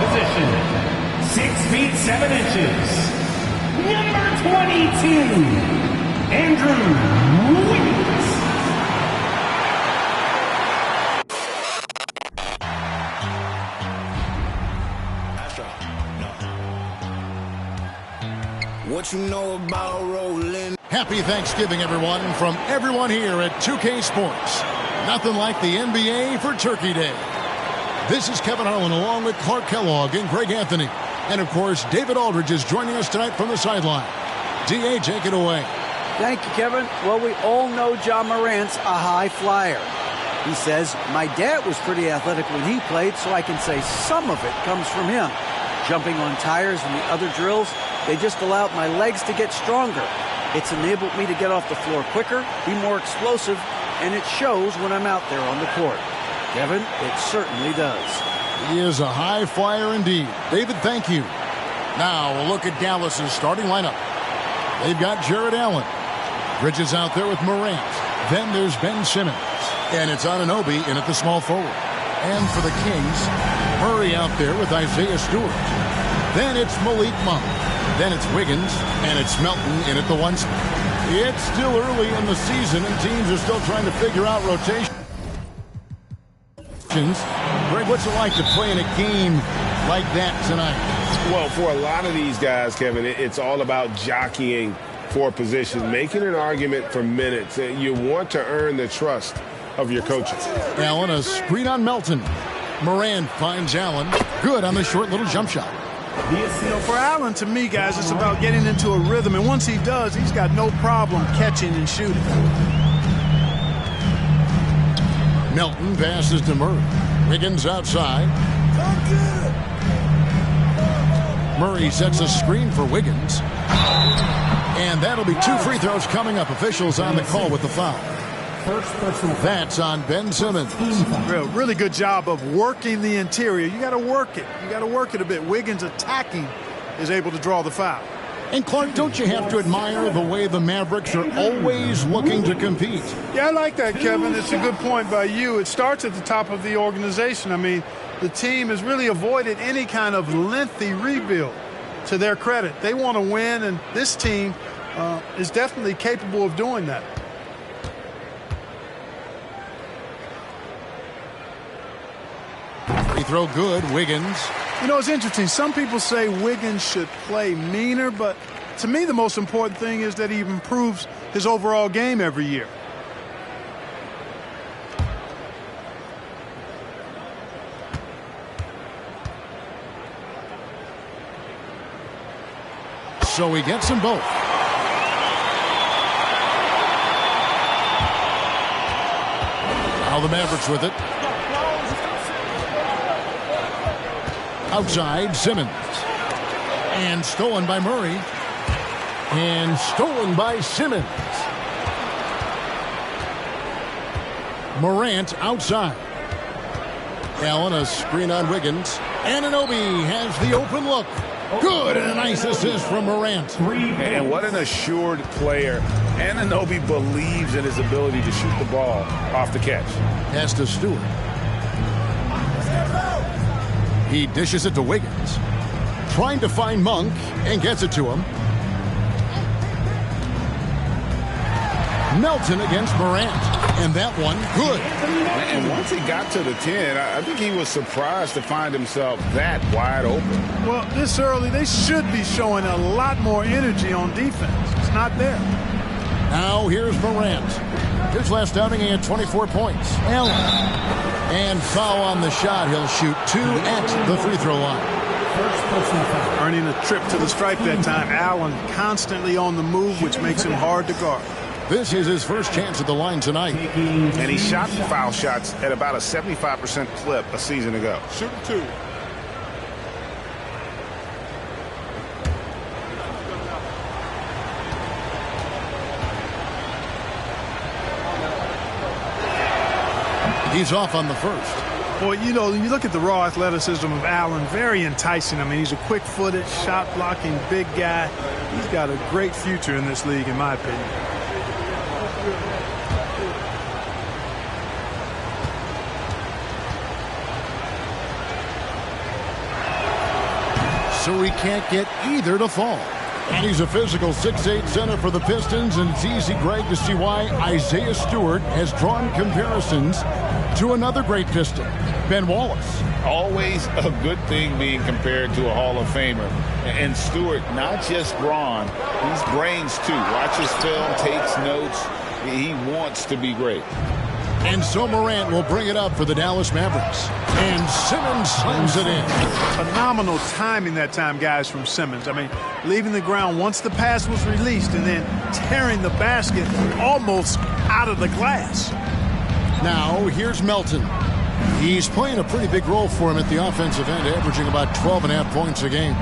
position, 6 feet 7 inches, number 22, Andrew Wiggins. What you know about rolling? Happy Thanksgiving, everyone, from everyone here at 2K Sports. Nothing like the NBA for Turkey Day. This is Kevin Harlan along with Clark Kellogg and Greg Anthony. And, of course, David Aldridge is joining us tonight from the sideline. D.A., take it away. Thank you, Kevin. Well, we all know Ja Morant's a high flyer. He says, my dad was pretty athletic when he played, so I can say some of it comes from him. Jumping on tires and the other drills, they just allowed my legs to get stronger. It's enabled me to get off the floor quicker, be more explosive, and it shows when I'm out there on the court. Kevin, it certainly does. He is a high flyer indeed. David, thank you. Now we'll look at Dallas's starting lineup. They've got Jared Allen. Bridges out there with Morant. Then there's Ben Simmons. And it's Anunoby in at the small forward. And for the Kings, Murray out there with Isaiah Stewart. Then it's Malik Monk. Then it's Wiggins, and it's Melton in at the 1 spot. It's still early in the season, and teams are still trying to figure out rotations. Greg, what's it like to play in a game like that tonight? Well, for a lot of these guys, Kevin, it's all about jockeying for position, making an argument for minutes. You want to earn the trust of your coaches. Allen, a screen on Melton. Moran finds Allen. Good on the short little jump shot. You know, for Allen, to me, guys, it's about getting into a rhythm. And once he does, he's got no problem catching and shooting. Melton passes to Murray. Wiggins outside. Murray sets a screen for Wiggins. And that'll be 2 free throws coming up. Officials on the call with the foul. That's on Ben Simmons. Really good job of working the interior. You got to work it. You got to work it a bit. Wiggins attacking is able to draw the foul. And Clark, don't you have to admire the way the Mavericks are always looking to compete? Yeah, I like that, Kevin. It's a good point by you. It starts at the top of the organization. I mean, the team has really avoided any kind of lengthy rebuild. To their credit, they want to win, and this team is definitely capable of doing that. Free throw good, Wiggins. You know, it's interesting. Some people say Wiggins should play meaner, but to me the most important thing is that he improves his overall game every year. So he gets them both. Now the Mavericks with it. Outside, Simmons. And stolen by Murray. And stolen by Simmons. Morant outside. Allen, a screen on Wiggins. Anunoby has the open look. Good, and a nice assist from Morant. And what an assured player. Anunoby believes in his ability to shoot the ball off the catch. Pass to Stewart. He dishes it to Wiggins. Trying to find Monk and gets it to him. Melton against Morant. And that one, good. And once he got to the 10, I think he was surprised to find himself that wide open. Well, this early, they should be showing a lot more energy on defense. It's not there. Now here's Morant. His last outing, he had 24 points. Allen. And foul on the shot. He'll shoot 2 at the free throw line. Earning a trip to the stripe that time. Allen constantly on the move, which makes him hard to guard. This is his first chance at the line tonight. And he shot foul shots at about a 75% clip a season ago. Shooting 2. He's off on the first. Boy, you know, you look at the raw athleticism of Allen, very enticing. I mean, he's a quick-footed, shot-blocking big guy. He's got a great future in this league, in my opinion. so he can't get either to fall. And he's a physical 6'8" center for the Pistons, and it's easy, Greg, to see why Isaiah Stewart has drawn comparisons to another great Piston, Ben Wallace. Always a good thing being compared to a Hall of Famer. And Stewart, not just brawn, he's brains too. Watches film, takes notes. He wants to be great. And so Morant will bring it up for the Dallas Mavericks. And Simmons slams it in. Phenomenal timing that time, guys, from Simmons. I mean, leaving the ground once the pass was released and then tearing the basket almost out of the glass. Now, here's Melton. He's playing a pretty big role for him at the offensive end, averaging about 12.5 points a game.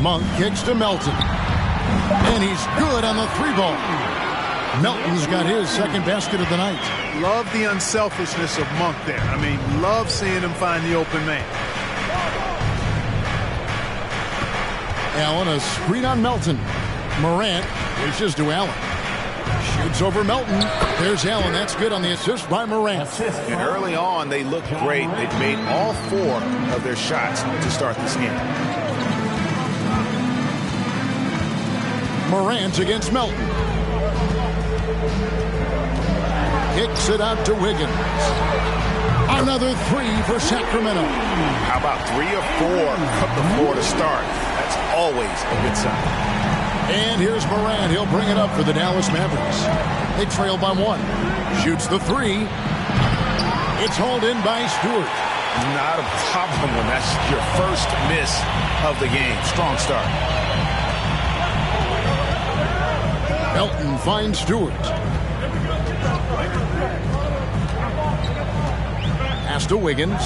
Monk kicks to Melton. And he's good on the three ball. Melton's got his second basket of the night. Love the unselfishness of Monk there. I mean, love seeing him find the open man. Allen, a screen on Melton. Morant wishes to Allen. Shoots over Melton. There's Allen. That's good on the assist by Morant. And early on, they looked great. They've made all 4 of their shots to start this game. Morant against Melton. Kicks it out to Wiggins. Another 3 for Sacramento. How about 3 or 4 from the floor to start? That's always a good sign. And here's Morant. He'll bring it up for the Dallas Mavericks. They trail by 1. Shoots the 3. It's hauled in by Stewart. Not a problem when that's your first miss of the game. Strong start. Melton finds Stewart. Pass to Wiggins.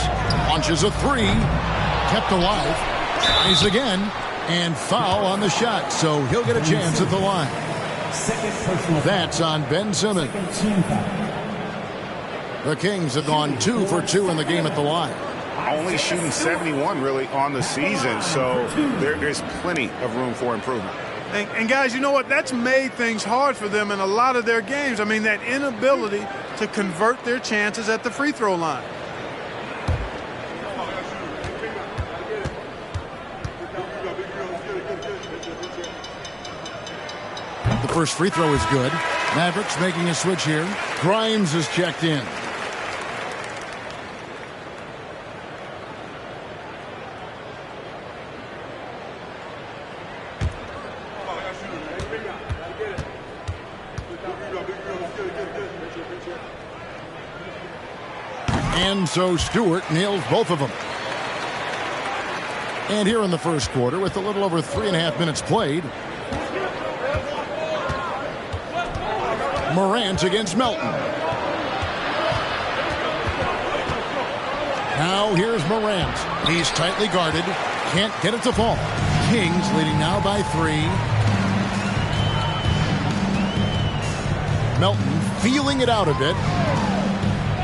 Launches a 3. Kept alive. Tries again. And foul on the shot. So he'll get a chance at the line. That's on Ben Simmons. The Kings have gone 2 for 2 in the game at the line. Only shooting 71 really on the season. So there's plenty of room for improvement. And guys, you know what? That's made things hard for them in a lot of their games. I mean, that inability to convert their chances at the free throw line. The first free throw is good. Mavericks making a switch here. Grimes is checked in. And so Stewart nails both of them. And here in the first quarter, with a little over 3.5 minutes played, Morant against Melton. Now here's Morant. He's tightly guarded. Can't get it to fall. Kings leading now by 3. Melton feeling it out a bit.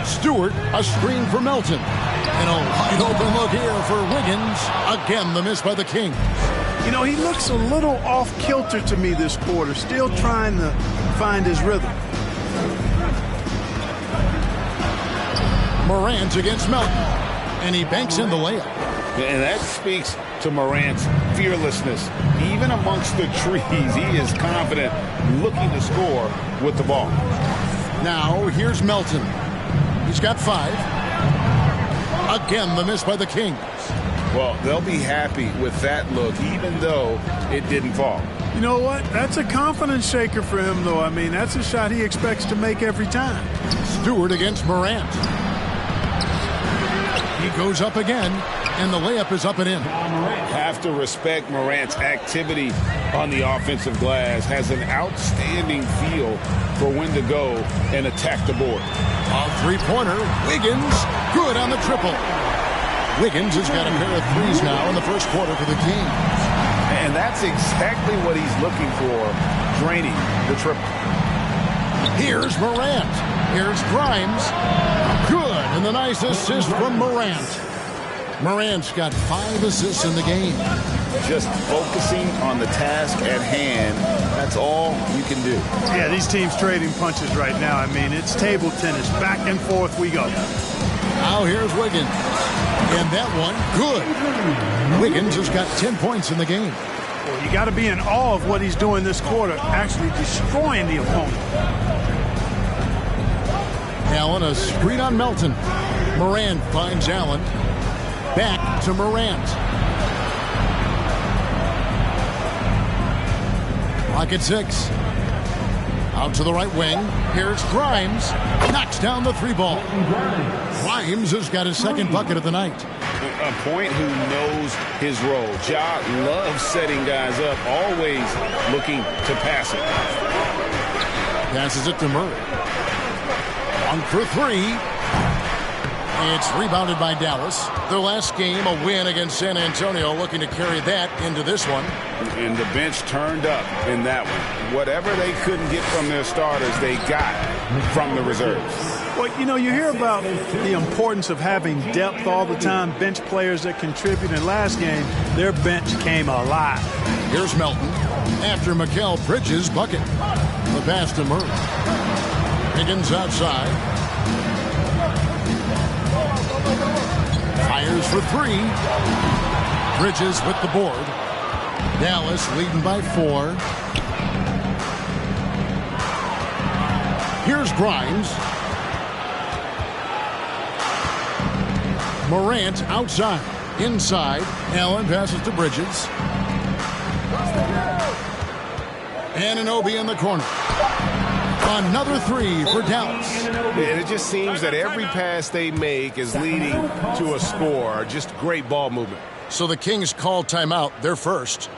Stewart, a screen for Melton. And a wide open look here for Wiggins. Again, the miss by the Kings. You know, he looks a little off kilter to me this quarter, still trying to find his rhythm. Morant against Melton. And he banks in the layup. And that speaks to Morant's fearlessness. Even amongst the trees, he is confident, looking to score with the ball. Now, here's Melton. He's got 5. Again, the miss by the Kings. Well, they'll be happy with that look, even though it didn't fall. You know what? That's a confidence shaker for him, though. I mean, that's a shot he expects to make every time. Stewart against Morant. He goes up again, and the layup is up and in. Have to respect Morant's activity on the offensive glass. Has an outstanding feel for when to go and attack the board. A three-pointer. Wiggins, good on the triple. Wiggins has got a pair of 3s now in the first quarter for the Kings. And that's exactly what he's looking for, draining the triple. Here's Morant. Here's Grimes. Good, and the nice assist from Morant. Morant's got 5 assists in the game. Just focusing on the task at hand, that's all you can do. Yeah, these teams trading punches right now. I mean, it's table tennis. Back and forth we go. Now here's Wiggins. And that one, good. Wiggins has got 10 points in the game. Well, you got to be in awe of what he's doing this quarter, actually destroying the opponent. Allen, a screen on Melton. Morant finds Allen. Back to Morant. Clock at 6. Out to the right wing. Here's Grimes. Knocks down the 3-ball. Grimes has got his second bucket of the night. A point who knows his role. Ja loves setting guys up, always looking to pass it. Passes it to Murray. 1 for 3. It's rebounded by Dallas. Their last game, a win against San Antonio, looking to carry that into this one. And the bench turned up in that one. Whatever they couldn't get from their starters, they got from the reserves. Well, you know, you hear about the importance of having depth all the time, bench players that contribute. In last game, their bench came alive. Here's Melton after Mikal Bridges' bucket. The pass to Murray. Higgins outside. Fires for 3. Bridges with the board. Dallas leading by 4. Here's Grimes. Morant outside. Inside. Allen passes to Bridges. Anunoby in the corner. Another 3 for Dallas. And it just seems that every pass they make is leading to a score. Just great ball movement. So the Kings call timeout. They're first.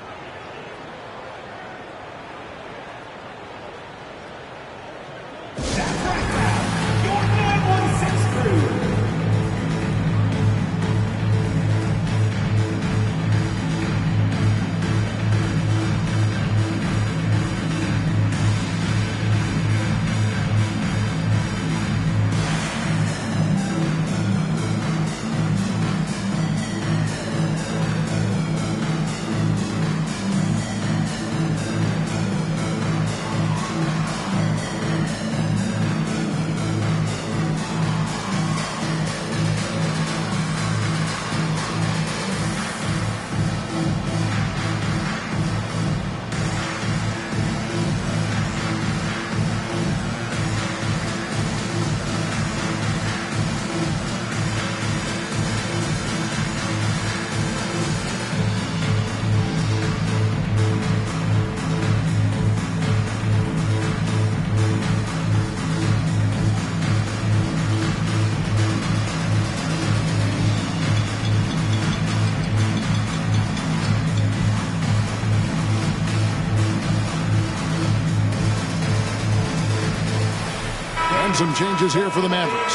Some changes here for the Mavericks.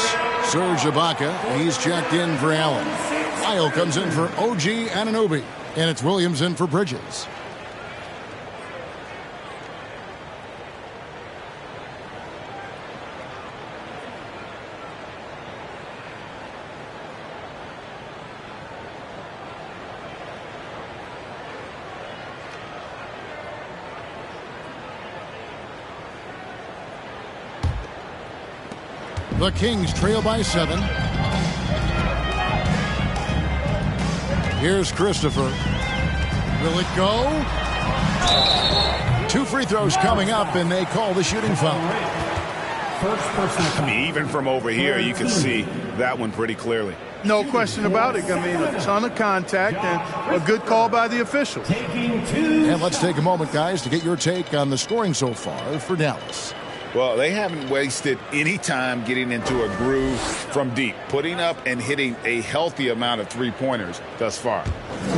Serge Ibaka, he's checked in for Allen. Lyle comes in for OG Anunoby. And it's Williams in for Bridges. The Kings trail by 7. Here's Christopher. Will it go? 2 free throws coming up, and they call the shooting foul. I mean, even from over here, you can see that one pretty clearly. No question about it. I mean, a ton of contact and a good call by the official. And let's take a moment, guys, to get your take on the scoring so far for Dallas. Well, they haven't wasted any time getting into a groove from deep, putting up and hitting a healthy amount of three-pointers thus far.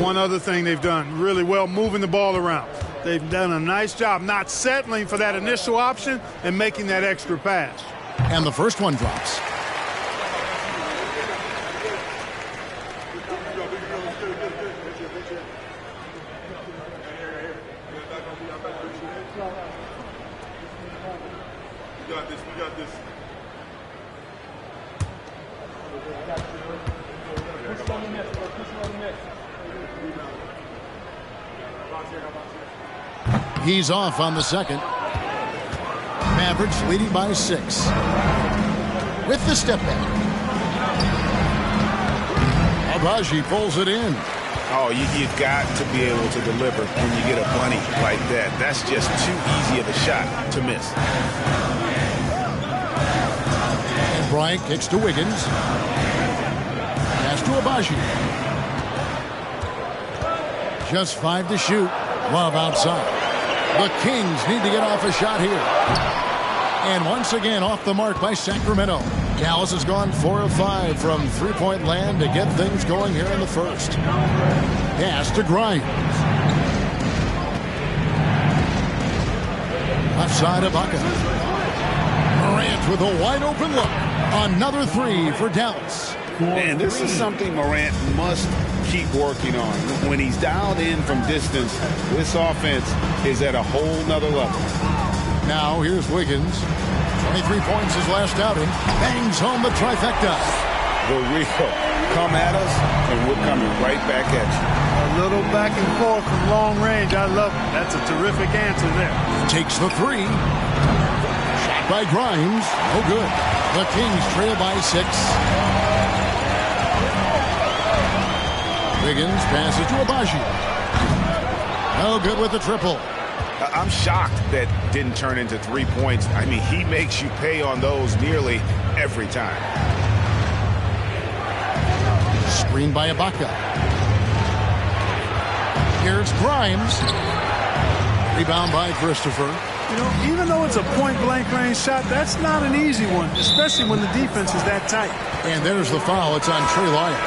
One other thing they've done really well, moving the ball around. They've done a nice job not settling for that initial option and making that extra pass. And the first one drops. He's off on the second. Mavericks leading by 6. With the step back. Agbaji pulls it in. Oh, you've got to be able to deliver when you get a bunny like that. That's just too easy of a shot to miss. And Bryant kicks to Wiggins. Pass to Agbaji. Just 5 to shoot. Love outside. The Kings need to get off a shot here. And once again off the mark by Sacramento. Dallas has gone 4 of 5 from three-point land to get things going here in the first. Pass to Grimes. Left side of Ibaka. Morant with a wide-open look. Another three for Dallas. And this is something Morant must keep working on. When he's dialed in from distance, this offense is at a whole nother level. Now here's Wiggins. 23 points his last outing. Bangs home the trifecta. The real. Come at us, and we're coming right back at you. A little back and forth from long range. I love it. That's a terrific answer there. Takes the three. Shot by Grimes. No good. The Kings trail by 6. Wiggins passes to Agbaji. No good with the triple. I'm shocked that didn't turn into 3 points. I mean, he makes you pay on those nearly every time. Screen by Ibaka. Here's Grimes. Rebound by Christopher. You know, even though it's a point-blank range shot, that's not an easy one, especially when the defense is that tight. And there's the foul. It's on Trey Lyons.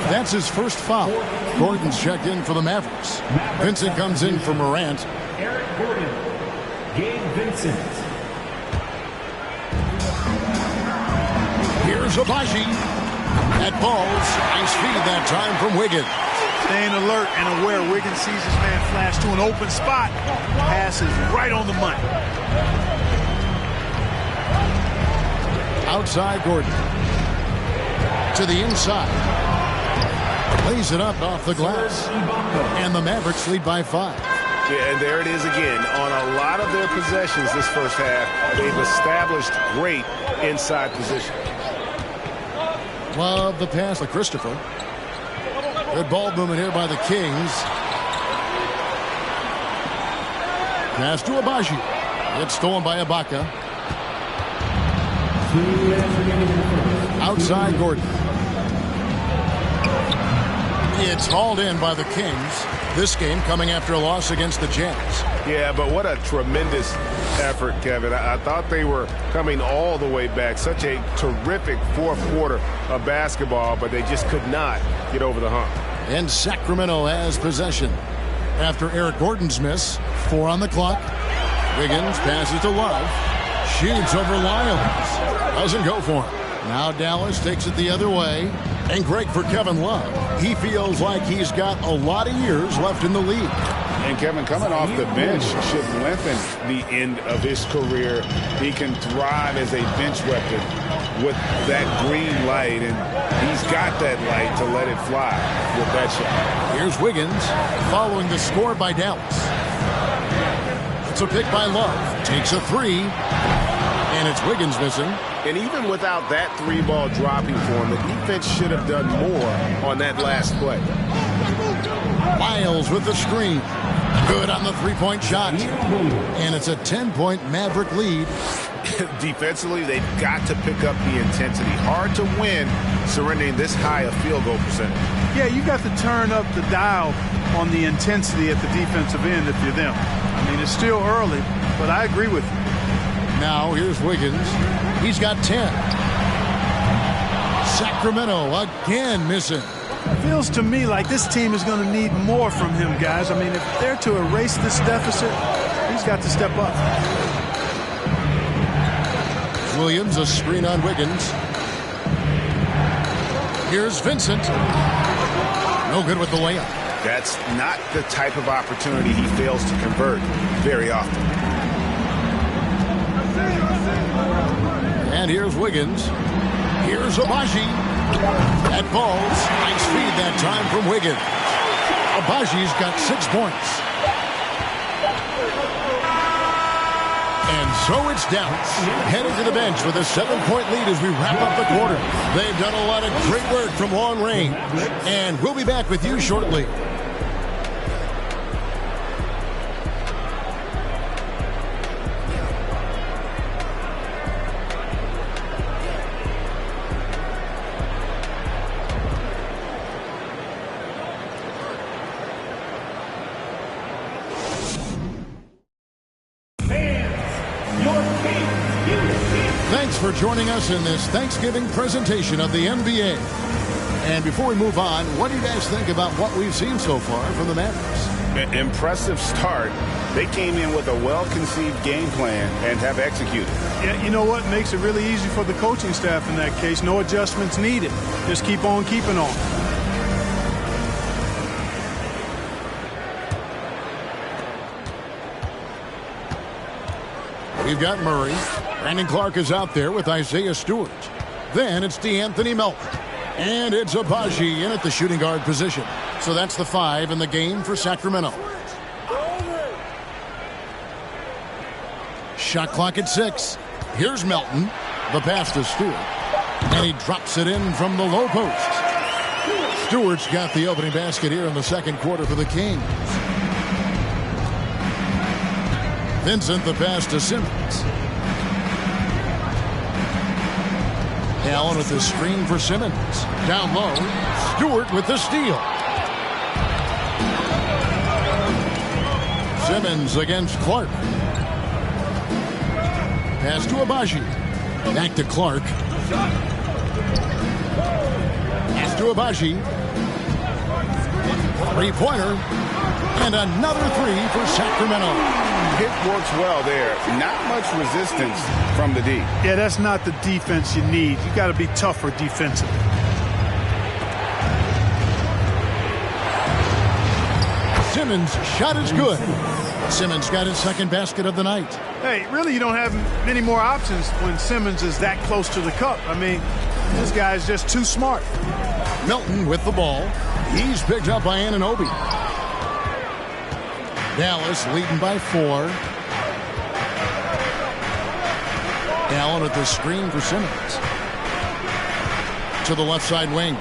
That's his first foul. Gordon's checked in for the Mavericks. Vincent comes in for Morant. Eric Gordon. Gabe Vincent. Here's Agbaji. That ball's nice feed that time from Wiggins. Staying alert and aware. Wiggins sees his man flash to an open spot. Passes right on the money. Outside Gordon. To the inside. Lays it up off the glass. And the Mavericks lead by 5. Yeah, and there it is again. On a lot of their possessions this first half, they've established great inside position. Love the pass to Christopher. Good ball movement here by the Kings. Pass to Agbaji. It's stolen by Ibaka. Outside Gordon. It's hauled in by the Kings. This game coming after a loss against the Jazz. Yeah, but what a tremendous effort, Kevin. I thought they were coming all the way back. Such a terrific fourth quarter of basketball, but they just could not get over the hump. And Sacramento has possession. After Eric Gordon's miss, 4 on the clock. Wiggins passes to Love. Shoots over Lyons. Doesn't go for him. Now Dallas takes it the other way. And great for Kevin Love. He feels like he's got a lot of years left in the league. And Kevin, coming off the bench should lengthen the end of his career. He can thrive as a bench weapon with that green light, and he's got that light to let it fly with that shot. Here's Wiggins following the score by Dallas. It's a pick by Love. Takes a three, and it's Wiggins missing. And even without that 3-ball dropping for him, the defense should have done more on that last play. Miles with the screen. Good on the three-point shot. And it's a 10-point Maverick lead. Defensively, they've got to pick up the intensity. Hard to win surrendering this high a field goal percentage. Yeah, you got to turn up the dial on the intensity at the defensive end if you're them. I mean, it's still early, but I agree with you. Now here's Wiggins. He's got 10. Sacramento again missing. Feels to me like this team is going to need more from him, guys. I mean, if they're to erase this deficit, he's got to step up. Williams, a screen on Wiggins. Here's Vincent. No good with the layup. That's not the type of opportunity he fails to convert very often. And here's Wiggins. Here's Agbaji. That ball's nice feed that time from Wiggins. Abaji's got 6 points. And And so it's Dallas heading to the bench with a 7-point lead as we wrap up the quarter. They've done a lot of great work from long range. And we'll be back with you shortly. Thanks for joining us in this Thanksgiving presentation of the NBA. And before we move on, what do you guys think about what we've seen so far from the Mavericks? Impressive start. They came in with a well-conceived game plan and have executed. Yeah, you know what makes it really easy for the coaching staff in that case? No adjustments needed. Just keep on keeping on. We've got Murray. Brandon Clark is out there with Isaiah Stewart. Then it's DeAnthony Melton. And it's Abaji in at the shooting guard position. So that's the 5 in the game for Sacramento. Shot clock at 6. Here's Melton. The pass to Stewart. And he drops it in from the low post. Stewart's got the opening basket here in the second quarter for the Kings. Vincent the pass to Simmons. Allen with the screen for Simmons. Down low. Stewart with the steal. Simmons against Clark. Pass to Abaji. Back to Clark. Pass to Abaji. Three-pointer. And another 3 for Sacramento. It works well there. Not much resistance from the D. Yeah, that's not the defense you need. You got to be tougher defensively. Simmons' shot is good. Simmons got his second basket of the night. Hey, really, you don't have many more options when Simmons is that close to the cup. I mean, this guy is just too smart. Melton with the ball. He's picked up by Anunoby. Dallas leading by 4. Allen at the screen for Simmons. To the left side wing.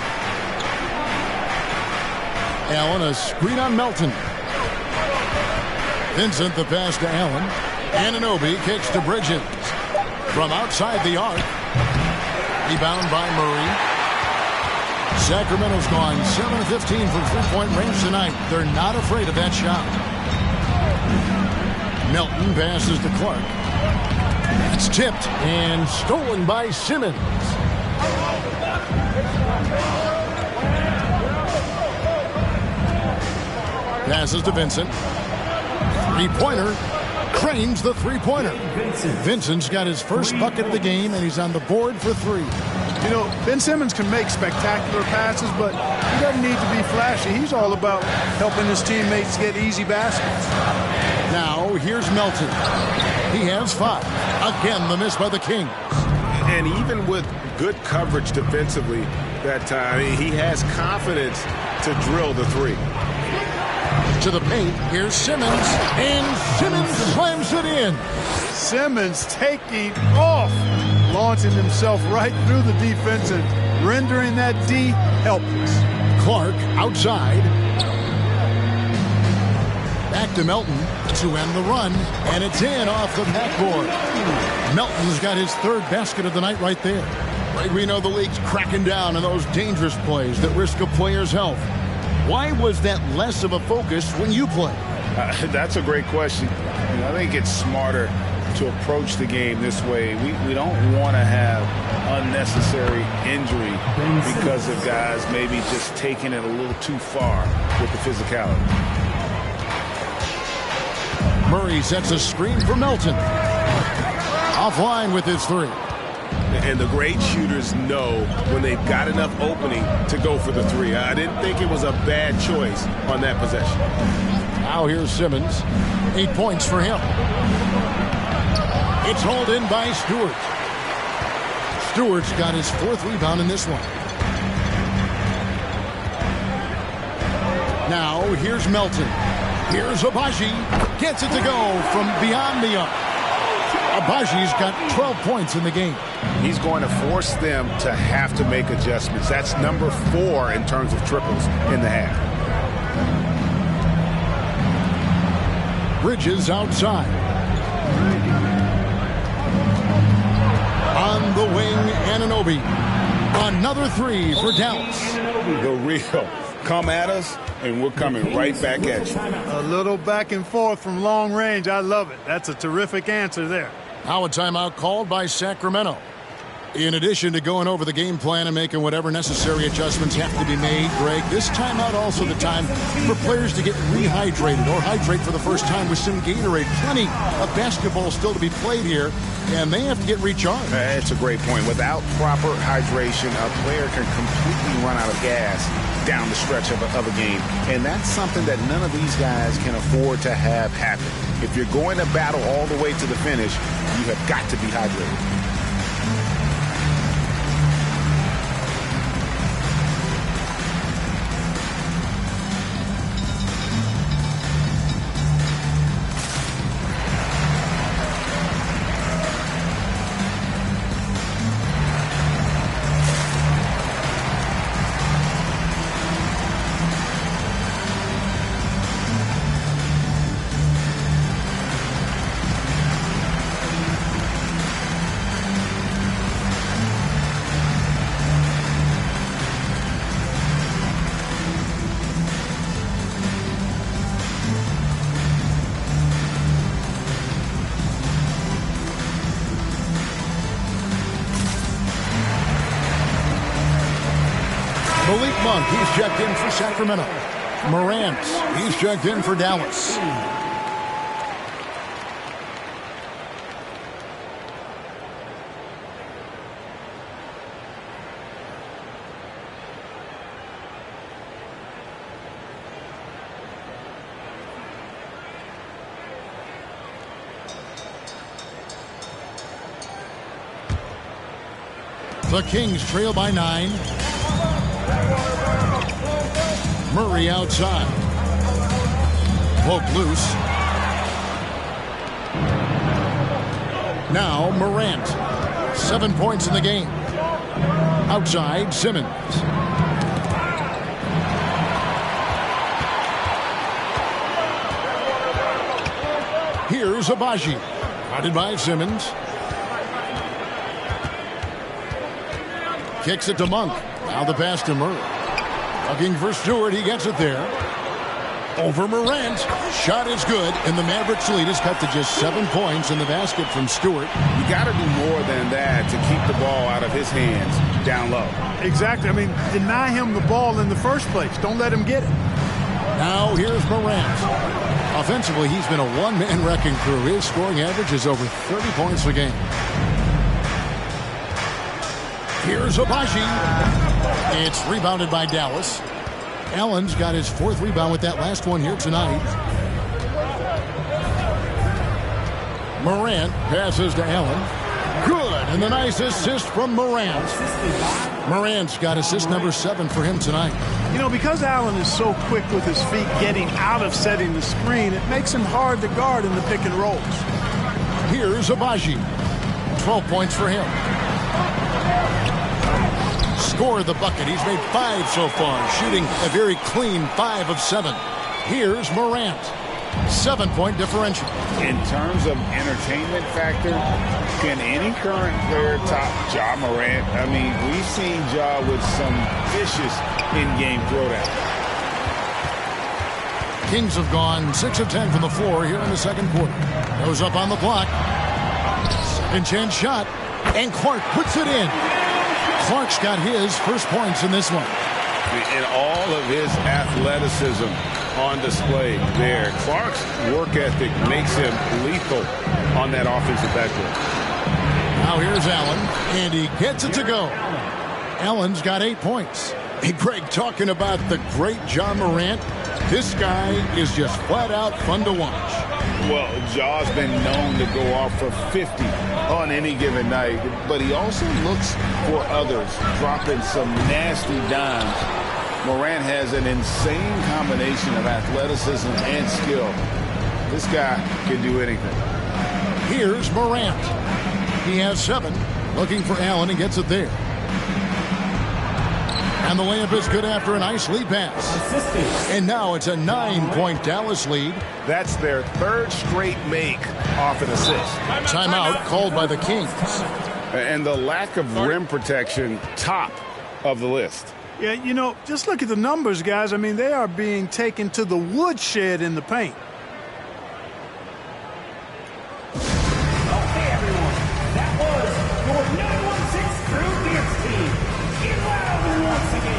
Allen a screen on Melton. Vincent the pass to Allen. Anunoby kicks to Bridges. From outside the arc. Rebound by Murray. Sacramento's gone 7-15 from three-point range tonight. They're not afraid of that shot. Melton passes to Clark. It's tipped and stolen by Simmons. Passes to Vincent. Three-pointer. Cranes the three-pointer. Vincent's got his first bucket of the game, and he's on the board for 3. You know, Ben Simmons can make spectacular passes, but he doesn't need to be flashy. He's all about helping his teammates get easy baskets. Now, here's Melton. He has 5. Again, the miss by the Kings. And even with good coverage defensively that time, he has confidence to drill the 3. To the paint, here's Simmons, and Simmons slams it in. Simmons taking off, launching himself right through the defense and rendering that D helpless. Clark outside. Back to Melton to end the run, and it's in off the backboard. Melton's got his 3rd basket of the night right there. Right, we know the league's cracking down on those dangerous plays that risk a player's health. Why was that less of a focus when you play? That's a great question. I think it's smarter to approach the game this way. We don't want to have unnecessary injury because of guys maybe just taking it a little too far with the physicality. Murray sets a screen for Melton. Offline with his 3. And the great shooters know when they've got enough opening to go for the 3. I didn't think it was a bad choice on that possession. Now here's Simmons. 8 points for him. It's hauled in by Stewart. Stewart's got his 4th rebound in this one. Now here's Melton. Here's Abaji. Gets it to go from beyond the arc. Abaji's got 12 points in the game. He's going to force them to have to make adjustments. That's number 4 in terms of triples in the half. Bridges outside. On the wing, Anunoby. Another 3 for Dallas. The real. Come at us, and we're coming right back at you. A little back and forth from long range. I love it. That's a terrific answer there. Now a timeout called by Sacramento. In addition to going over the game plan and making whatever necessary adjustments have to be made, Greg, this timeout also the time for players to get rehydrated or hydrate for the first time with some Gatorade. Plenty of basketball still to be played here, and they have to get recharged. That's a great point. Without proper hydration, a player can completely run out of gas down the stretch of a game. And that's something that none of these guys can afford to have happen. If you're going to battle all the way to the finish, you have got to be hydrated. He's checked in for Sacramento. Morant, he's checked in for Dallas. The Kings trail by 9. Murray outside. Poke loose. Now Morant. 7 points in the game. Outside, Simmons. Here's Abaji. Guarded by Simmons. Kicks it to Monk. Now the pass to Murray. Looking for Stewart. He gets it there. Over Morant. Shot is good. And the Mavericks lead is cut to just 7 points in the basket from Stewart. You got to do more than that to keep the ball out of his hands down low. Exactly. I mean, deny him the ball in the first place. Don't let him get it. Now here's Morant. Offensively, he's been a one-man wrecking crew. His scoring average is over 30 points a game. Here's Abaji. It's rebounded by Dallas. Allen's got his 4th rebound with that last one here tonight. Morant passes to Allen. Good. And the nice assist from Morant. Morant's got assist number 7 for him tonight. You know, because Allen is so quick with his feet getting out of setting the screen, it makes him hard to guard in the pick and rolls. Here's Abaji. 12 points for him. Scored the bucket. He's made 5 so far, shooting a very clean 5 of 7. Here's Morant. 7-point differential. In terms of entertainment factor, can any current player top Ja Morant? I mean, we've seen Ja with some vicious in-game throwdown. Kings have gone 6 of 10 from the floor here in the second quarter. Goes up on the block. Second chance shot. And Clark puts it in. Clark's got his first points in this one. In all of his athleticism on display there, Clark's work ethic makes him lethal on that offensive backboard. Now here's Allen, and he gets it to go. Allen's got 8 points. Hey, Greg, talking about the great Ja Morant, this guy is just flat out fun to watch. Well, Ja's been known to go off for 50 on any given night, but he also looks for others, dropping some nasty dimes. Morant has an insane combination of athleticism and skill. This guy can do anything. Here's Morant. He has 7. Looking for Allen and gets it there. And the layup is good after a nice lead pass. And now it's a 9-point Dallas lead. That's their 3rd straight make off an assist. Timeout called by the Kings. And the lack of rim protection, top of the list. Yeah, you know, just look at the numbers, guys. I mean, they are being taken to the woodshed in the paint. Okay, everyone. That was your 916 Crew Beers team. Get loud once again.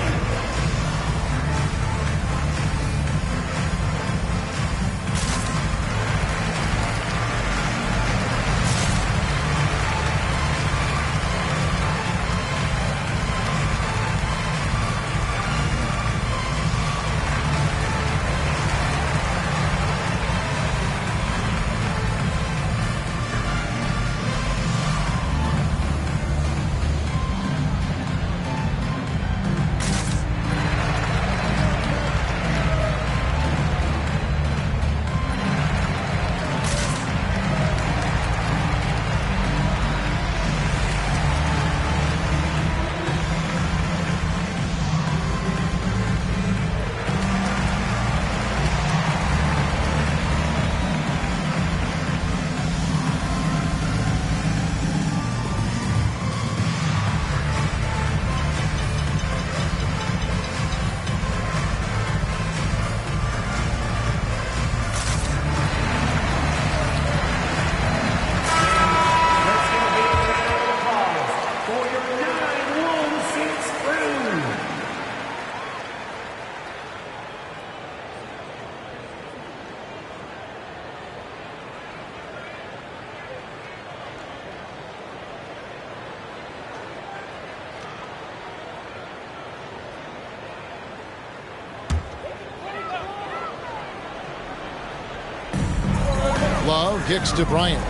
Love kicks to Bryant.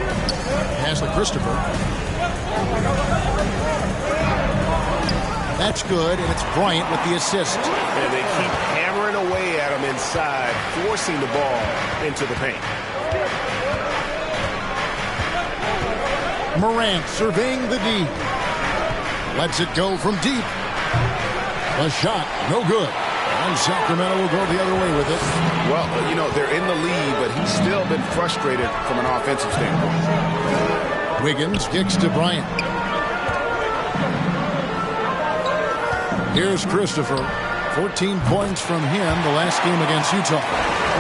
Has to Christopher. That's good, and it's Bryant with the assist. And they keep hammering away at him inside, forcing the ball into the paint. Morant surveying the D. Lets it go from deep. A shot, no good. And Sacramento will go the other way with it. Well, you know, they're in the lead, but he's still been frustrated from an offensive standpoint. Wiggins kicks to Bryant. Here's Christopher. 14 points from him the last game against Utah.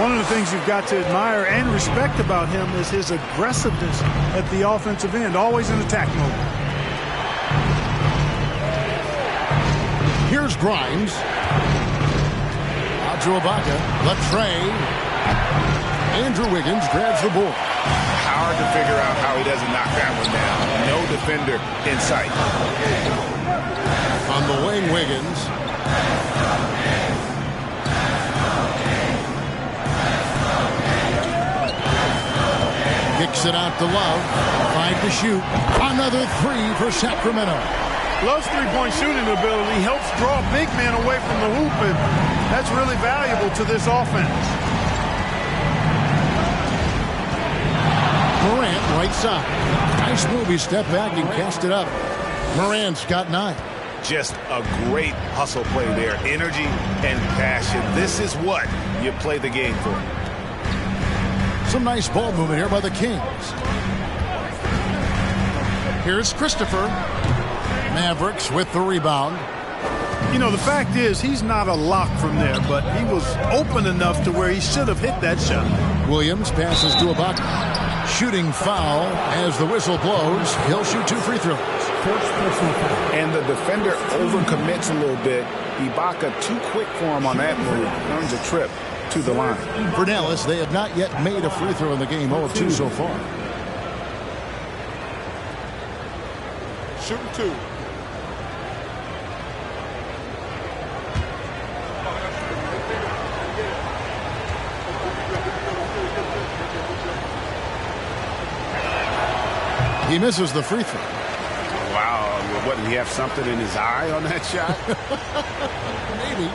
One of the things you've got to admire and respect about him is his aggressiveness at the offensive end, always in attack mode. Here's Grimes. Out to Ibaka. Left trade. Andrew Wiggins grabs the ball. Hard to figure out how he doesn't knock that one down. No defender in sight. On the wing, Wiggins. Kicks it out to Love. 5 to shoot. Another 3 for Sacramento. Love's three-point shooting ability helps draw big men away from the hoop, and that's really valuable to this offense. Morant, right side. Nice move. He stepped back and cast it up. Morant's got 9. Just a great hustle play there. Energy and passion. This is what you play the game for. Some nice ball movement here by the Kings. Here's Christopher. Mavericks with the rebound. You know, the fact is he's not a lock from there, but he was open enough to where he should have hit that shot. Williams passes to Ibaka. Shooting foul as the whistle blows. He'll shoot 2 free throws. And the defender overcommits a little bit. Ibaka too quick for him on that move. Earns a trip to the line. For Dallas, they have not yet made a free throw in the game. 0 of 2 so far. Shooting 2. He misses the free throw. Wow. What, did he have something in his eye on that shot? Maybe.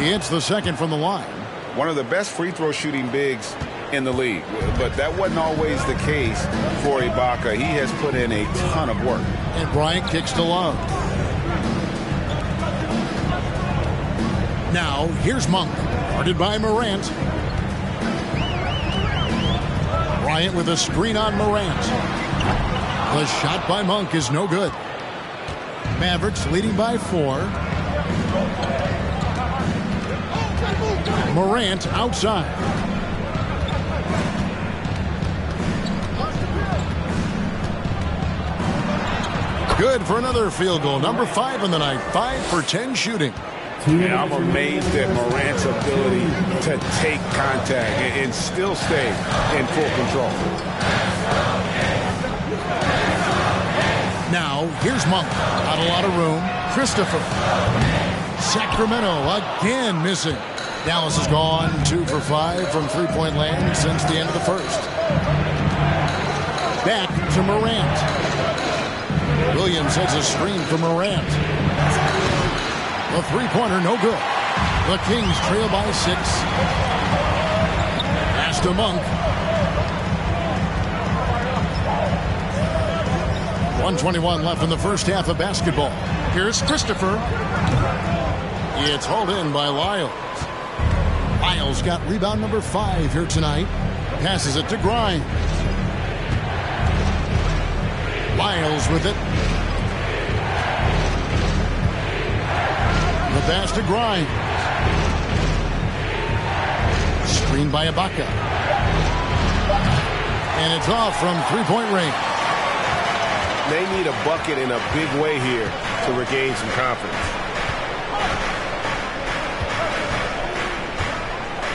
He hits the second from the line. One of the best free throw shooting bigs in the league, but that wasn't always the case for Ibaka. He has put in a ton of work. And Bryant kicks to Love. Now, here's Monk, guarded by Morant. Bryant with a screen on Morant. The shot by Monk is no good. Mavericks leading by 4. Morant outside. Good for another field goal. Number 5 in the night. 5 for 10 shooting. And I'm amazed at Morant's ability to take contact and still stay in full control. Now, here's Monk. Not a lot of room. Christopher. Sacramento again missing. Dallas has gone 2 for 5 from three-point land since the end of the first. Back to Morant. Williams has a screen for Morant. The three-pointer, no good. The Kings trail by 6. Pass to Monk. 1:21 left in the first half of basketball. Here's Christopher. It's hauled in by Lyles. Lyles got rebound number 5 here tonight. Passes it to Grimes. Lyles with it. The pass to Grimes. Screened by Ibaka. And it's off from three-point range. They need a bucket in a big way here to regain some confidence.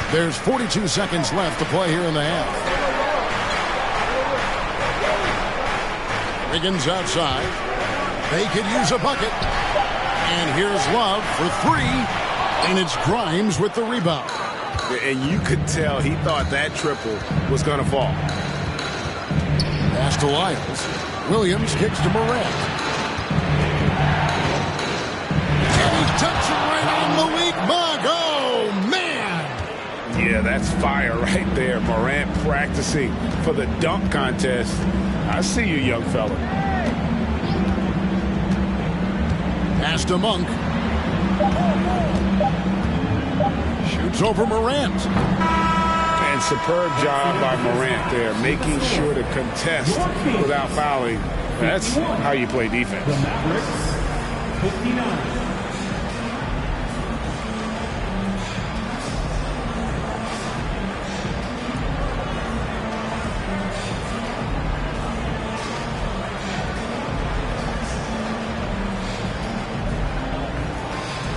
There's 42 seconds left to play here in the half. Wiggins outside. They could use a bucket. And here's Love for 3. And it's Grimes with the rebound. And you could tell he thought that triple was going to fall. Pass to Lyles. Williams kicks to Morant. And he tucks it right on the weak mug. Oh, man. Yeah, that's fire right there. Morant practicing for the dunk contest. I see you, young fella. Pass to Monk. Shoots over Morant. And superb job by Morant there, making sure to contest without fouling. That's how you play defense. The Mavericks, 59.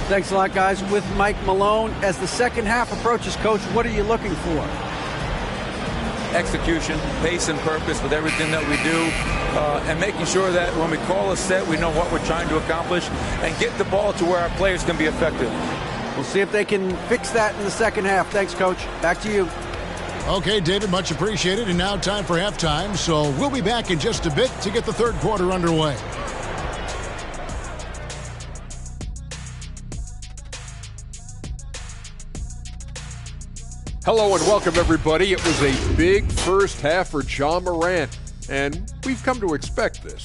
Thanks a lot, guys. With Mike Malone, as the second half approaches, Coach, what are you looking for? Execution, pace, and purpose with everything that we do, and making sure that when we call a set, we know what we're trying to accomplish, and get the ball to where our players can be effective. We'll see if they can fix that in the second half. Thanks, Coach. Back to you. Okay, David, much appreciated. And now time for halftime. So we'll be back in just a bit to get the third quarter underway. Hello and welcome, everybody. It was a big first half for Ja Morant, and we've come to expect this.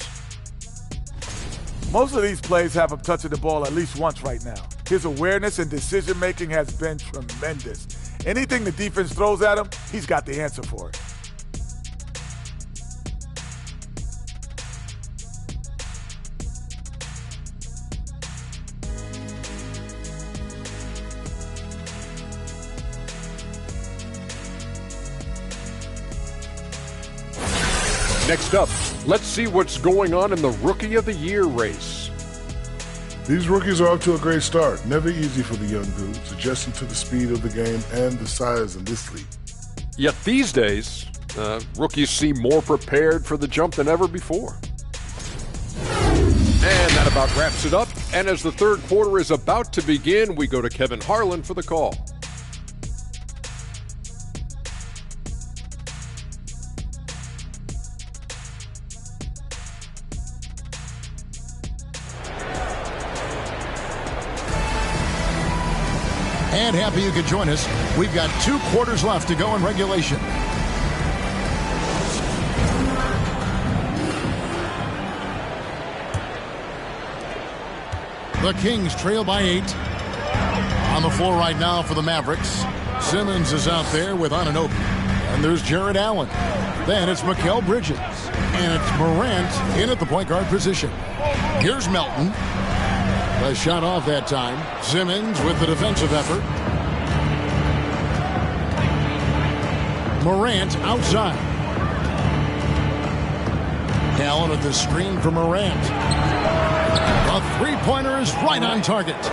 Most of these plays have him touching the ball at least once right now. His awareness and decision-making has been tremendous. Anything the defense throws at him, he's got the answer for it. Next up, let's see what's going on in the Rookie of the Year race. These rookies are off to a great start. Never easy for the young dudes, adjusting to the speed of the game and the size in this league. Yet these days, rookies seem more prepared for the jump than ever before. And that about wraps it up. And as the third quarter is about to begin, we go to Kevin Harlan for the call. And happy you could join us. We've got 2 quarters left to go in regulation. The Kings trail by 8. On the floor right now for the Mavericks. Simmons is out there with Anunoby. And there's Jared Allen. Then it's Mikal Bridges. And it's Morant in at the point guard position. Here's Melton. A shot off that time. Simmons with the defensive effort. Morant outside. Allen with the screen for Morant. A three-pointer is right on target.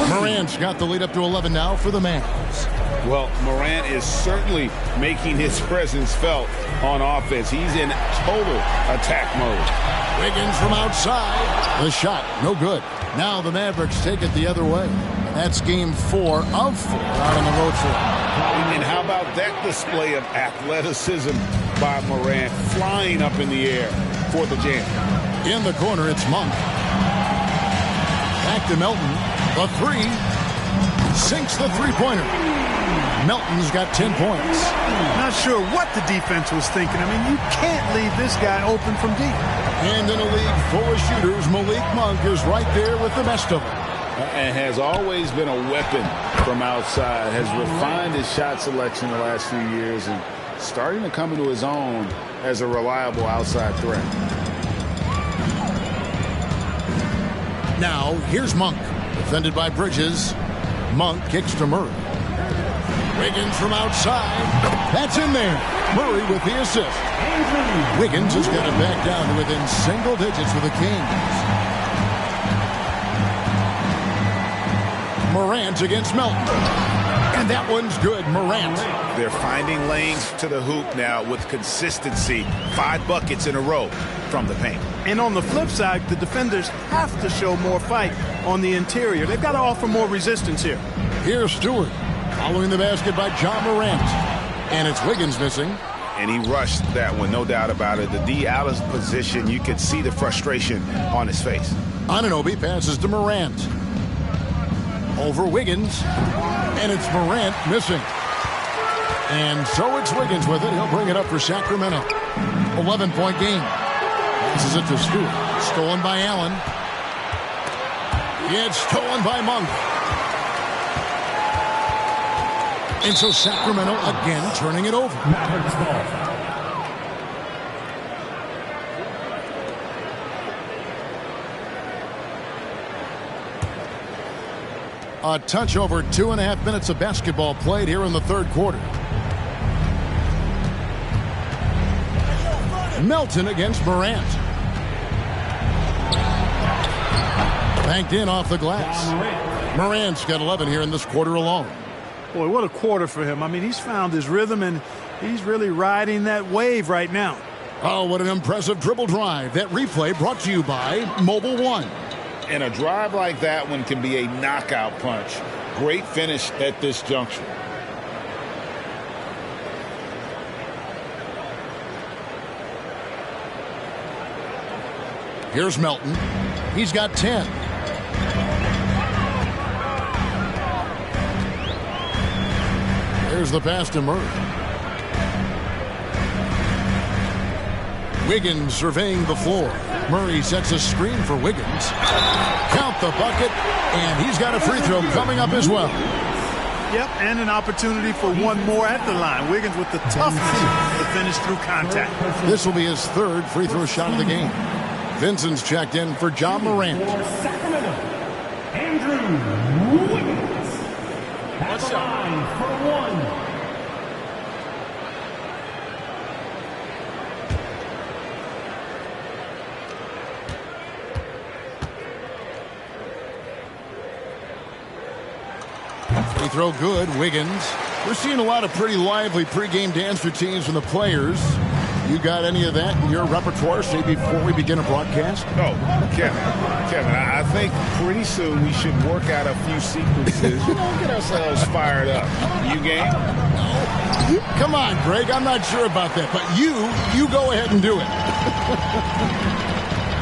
Morant's got the lead up to 11 now for the Mavs. Well, Morant is certainly making his presence felt on offense. He's in total attack mode. Wiggins from outside. The shot, no good. Now the Mavericks take it the other way. That's game 4 of 4 out on the road for them. And how about that display of athleticism by Morant, flying up in the air for the jam. In the corner, it's Monk. Back to Melton. The 3. Sinks the three-pointer. Melton's got 10 points. Not sure what the defense was thinking. I mean, you can't leave this guy open from deep. And in a league full of shooters, Malik Monk is right there with the best of them. And has always been a weapon from outside. Has refined his shot selection the last few years and starting to come into his own as a reliable outside threat. Now, here's Monk. Defended by Bridges. Monk kicks to Murray. Wiggins from outside. That's in there. Murray with the assist. Wiggins has got it back down to within single digits for the Kings. Morant against Melton. And that one's good. Morant. They're finding lanes to the hoop now with consistency. 5 buckets in a row from the paint. And on the flip side, the defenders have to show more fight on the interior. They've got to offer more resistance here. Here's Stewart. Following the basket by John Morant. And it's Wiggins missing. And he rushed that one, no doubt about it. The D out of position, you could see the frustration on his face. Anunoby passes to Morant. Over Wiggins. And it's Morant missing. And so it's Wiggins with it. He'll bring it up for Sacramento. 11-point game. Passes it to Stewart. Stolen by Allen. It's stolen by Monk. And so Sacramento again turning it over. Mavericks ball. A touch over 2.5 minutes of basketball played here in the third quarter. Melton against Morant. Banked in off the glass. Morant's got 11 here in this quarter alone. Boy, what a quarter for him. I mean, he's found his rhythm, and he's really riding that wave right now. Oh, what an impressive dribble drive. That replay brought to you by Mobile One. And a drive like that one can be a knockout punch. Great finish at this juncture. Here's Melton. He's got 10. There's the pass to Murray. Wiggins surveying the floor. Murray sets a screen for Wiggins. Count the bucket, and he's got a free throw coming up as well. Yep, and an opportunity for one more at the line. Wiggins with the toughness to finish through contact. This will be his third free throw shot of the game. Vincent's checked in for John Morant. For Sacramento, Andrew Wiggins. At the line for one. Free throw good. Wiggins. We're seeing a lot of pretty lively pregame dance routines from the players. You got any of that in your repertoire, say, before we begin a broadcast? Oh, Kevin, I think pretty soon we should work out a few sequences. Get ourselves fired up. You game? Come on, Greg. I'm not sure about that, but you go ahead and do it.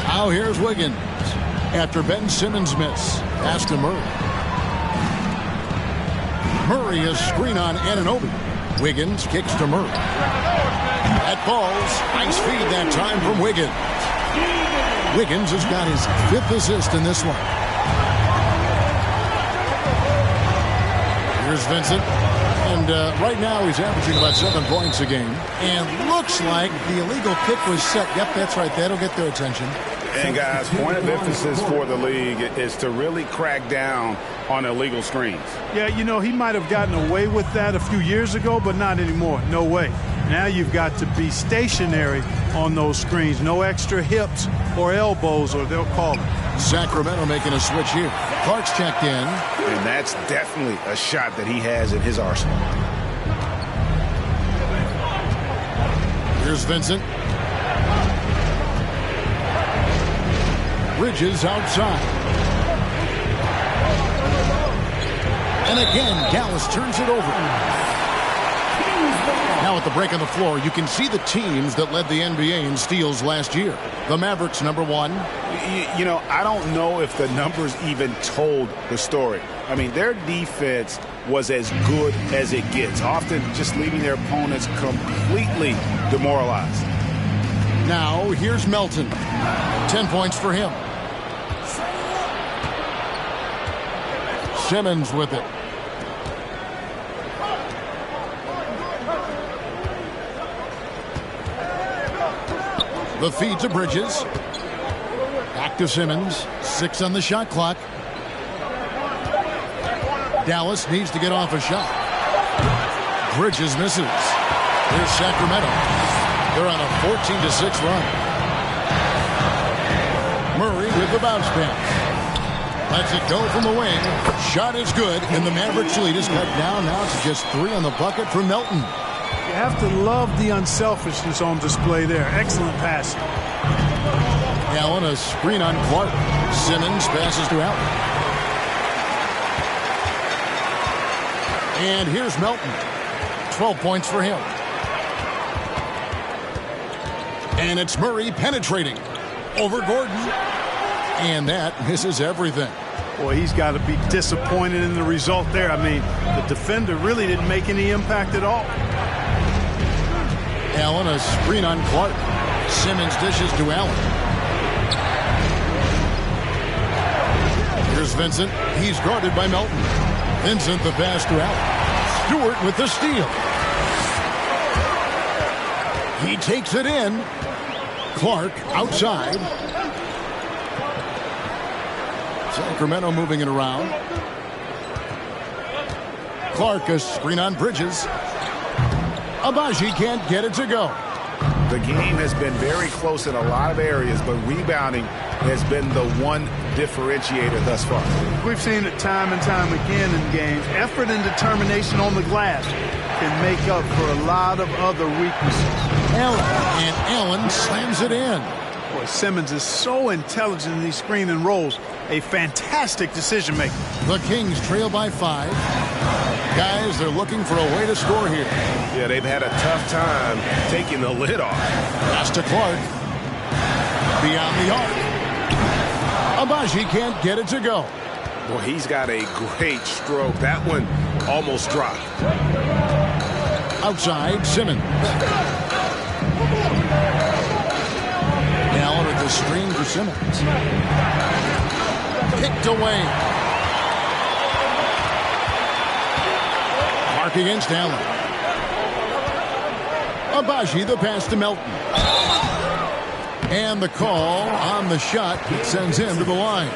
Now here's Wiggins. After Ben Simmons' miss, pass to Murray. Murray is screen on Anunoby. Wiggins kicks to Murray. That falls. Nice feed that time from Wiggins. Wiggins has got his 5th assist in this one. Here's Vincent. And right now he's averaging about 7 points a game. And looks like the illegal kick was set. Yep, that's right. That'll get their attention. And guys, point of emphasis for the league is to really crack down on illegal screens. Yeah, you know, he might have gotten away with that a few years ago, but not anymore. No way. Now you've got to be stationary on those screens. No extra hips or elbows, or they'll call it. Sacramento making a switch here. Clark's checked in. And that's definitely a shot that he has in his arsenal. Here's Vincent. Bridges outside. And again, Dallas turns it over. Now at the break on the floor, you can see the teams that led the NBA in steals last year. The Mavericks, number 1. You know, I don't know if the numbers even told the story. I mean, their defense was as good as it gets, often just leaving their opponents completely demoralized. Now, here's Melton. 10 points for him. Simmons with it. The feed to Bridges. Back to Simmons. 6 on the shot clock. Dallas needs to get off a shot. Bridges misses. Here's Sacramento. They're on a 14-6 run. Murray with the bounce pass. Lets it go from the wing. Shot is good, and the Mavericks lead is cut down now to just 3 on the bucket for Melton. You have to love the unselfishness on display there. Excellent passing. Allen, a screen on Clark. Simmons passes to Allen. And here's Melton. 12 points for him. And it's Murray penetrating over Gordon. And that misses everything. Boy, he's got to be disappointed in the result there. I mean, the defender really didn't make any impact at all. Allen, a screen on Clark. Simmons dishes to Allen. Here's Vincent. He's guarded by Melton. Vincent the pass to Allen. Stewart with the steal. He takes it in. Clark outside. Sacramento moving it around. Clark, a screen on Bridges. Abaji can't get it to go. The game has been very close in a lot of areas, but rebounding has been the one differentiator thus far. We've seen it time and time again in games. Effort and determination on the glass can make up for a lot of other weaknesses. Allen slams it in. Boy, Simmons is so intelligent in these screen and rolls. A fantastic decision maker. The Kings trail by 5. Guys, they're looking for a way to score here. Yeah, they've had a tough time taking the lid off. Pass to Clark. Beyond the arc. Abaji can't get it to go. Well, he's got a great stroke. That one almost dropped. Outside, Simmons. Allen with the screen for Simmons. Kicked away. Mark against Allen. Abaji the pass to Melton. And the call on the shot that sends him to the line.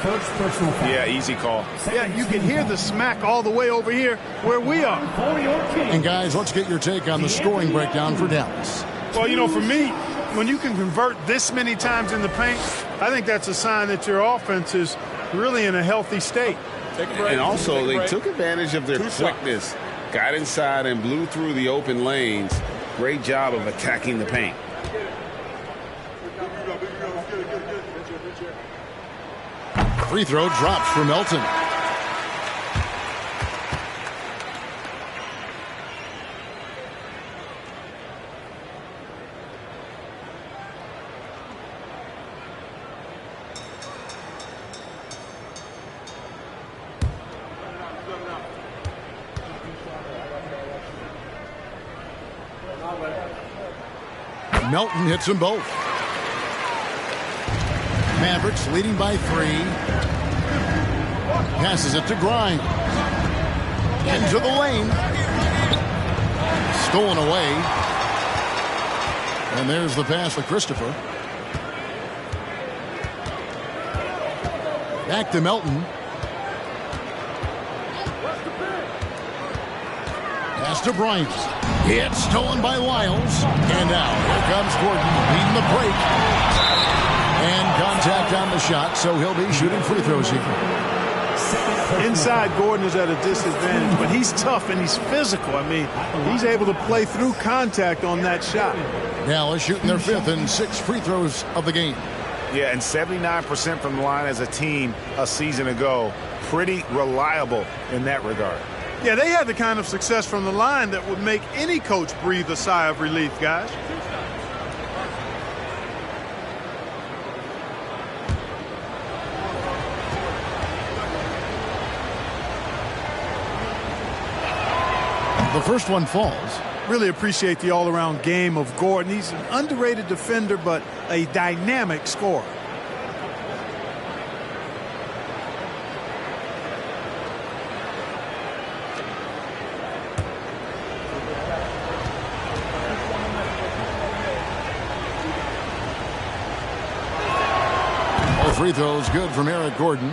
First personal foul. Yeah, easy call. Yeah, you can hear the smack all the way over here where we are. And guys, let's get your take on the scoring breakdown for Dallas. Well, you know, for me, when you can convert this many times in the paint, I think that's a sign that your offense is really in a healthy state. And also, they took advantage of their quickness, got inside and blew through the open lanes. Great job of attacking the paint. Free throw drops for Melton. Melton hits them both. Mavericks leading by 3. Passes it to Grimes. Into the lane. Stolen away. And there's the pass to Christopher. Back to Melton. Pass to Bryant. It's stolen by Lyles. And now here comes Gordon leading the break. And contact on the shot, so he'll be shooting free throws here. Inside, Gordon is at a disadvantage, but he's tough and he's physical. I mean, he's able to play through contact on that shot. Dallas shooting their 5th and 6th free throws of the game. Yeah, and 79% from the line as a team a season ago. Pretty reliable in that regard. Yeah, they had the kind of success from the line that would make any coach breathe a sigh of relief, guys. The first one falls. Really appreciate the all-around game of Gordon. He's an underrated defender, but a dynamic scorer. All free throws good from Eric Gordon.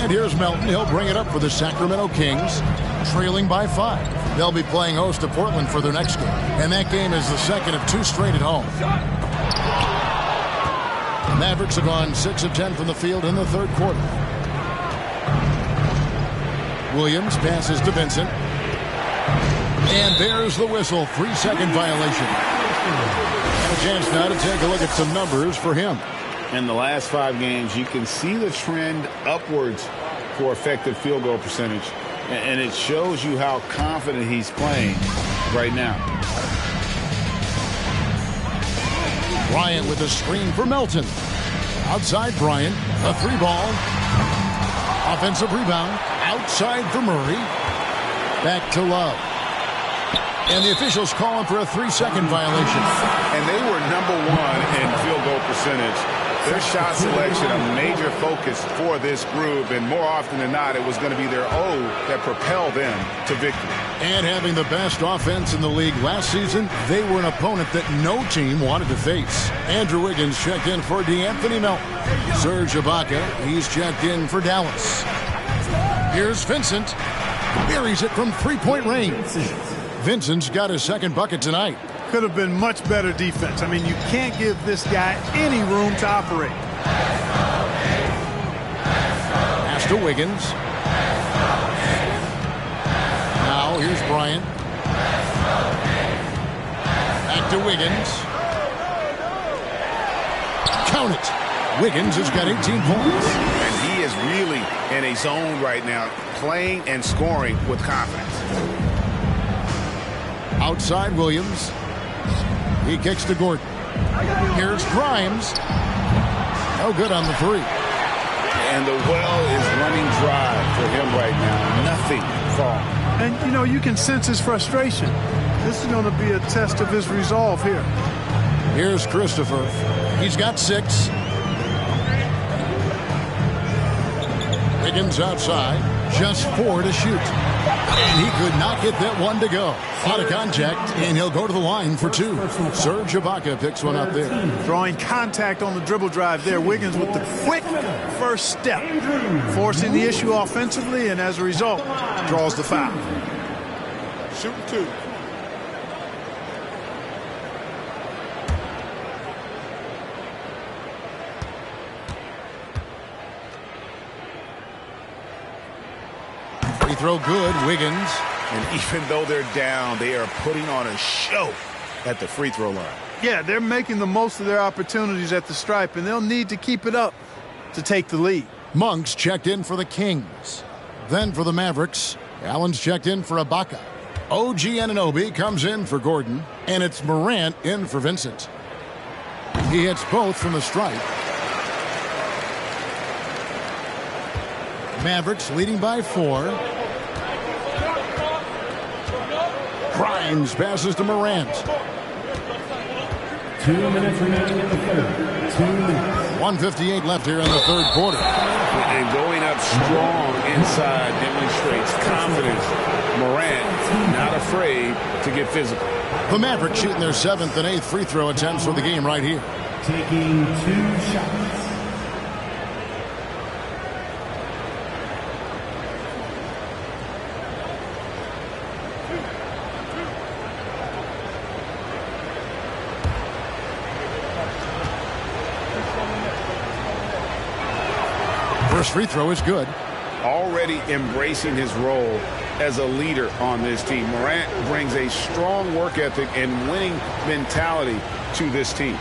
And here's Melton. He'll bring it up for the Sacramento Kings, trailing by 5. They'll be playing host to Portland for their next game. And that game is the second of 2 straight at home. The Mavericks have gone 6 of 10 from the field in the 3rd quarter. Williams passes to Vincent. And there's the whistle. 3-second violation. And a chance now to take a look at some numbers for him. In the last 5 games, you can see the trend upwards for effective field goal percentage. And it shows you how confident he's playing right now. Bryant with a screen for Melton. Outside Bryant, a 3-ball. Offensive rebound. Outside for Murray. Back to Love. And the officials calling for a 3-second violation. And they were #1 in field goal percentage. Their shot selection, a major focus for this group, and more often than not, it was going to be their O that propelled them to victory. And having the best offense in the league last season, they were an opponent that no team wanted to face. Andrew Wiggins checked in for D'Anthony Melton. Serge Ibaka, he's checked in for Dallas. Here's Vincent. Buries it from 3-point range. Vincent's got his 2nd bucket tonight. Could have been much better defense. I mean, you can't give this guy any room to operate. Pass to Wiggins. Now here's Bryant. Back to Wiggins. Count it. Wiggins has got 18 points. And he is really in a zone right now, playing and scoring with confidence. Outside Williams. He kicks to Gordon. Here's Grimes. No good on the 3. And the well is running dry for him right now. Nothing falling. And, you know, you can sense his frustration. This is going to be a test of his resolve here. Here's Christopher. He's got 6. Wiggins outside. Just 4 to shoot. And he could not get that one to go. Out of contact, and he'll go to the line for 2. Serge Ibaka picks one up there. Drawing contact on the dribble drive there. Wiggins with the quick first step. Forcing the issue offensively, and as a result, draws the foul. Shooting 2. Free throw good, Wiggins. And even though they're down, they are putting on a show at the free throw line. Yeah, they're making the most of their opportunities at the stripe, and they'll need to keep it up to take the lead. Monk's checked in for the Kings. Then for the Mavericks, Allen's checked in for Ibaka. OG Anunoby comes in for Gordon, and it's Morant in for Vincent. He hits both from the stripe. Mavericks leading by 4. Grimes passes to Morant. 2 minutes remaining in the third. 2 minutes. 1:58 left here in the third quarter. And going up strong inside demonstrates confidence. Morant not afraid to get physical. The Mavericks shooting their 7th and 8th free throw attempts for the game right here. Taking 2 shots. First free throw is good. Already embracing his role as a leader on this team. Morant brings a strong work ethic and winning mentality to this team.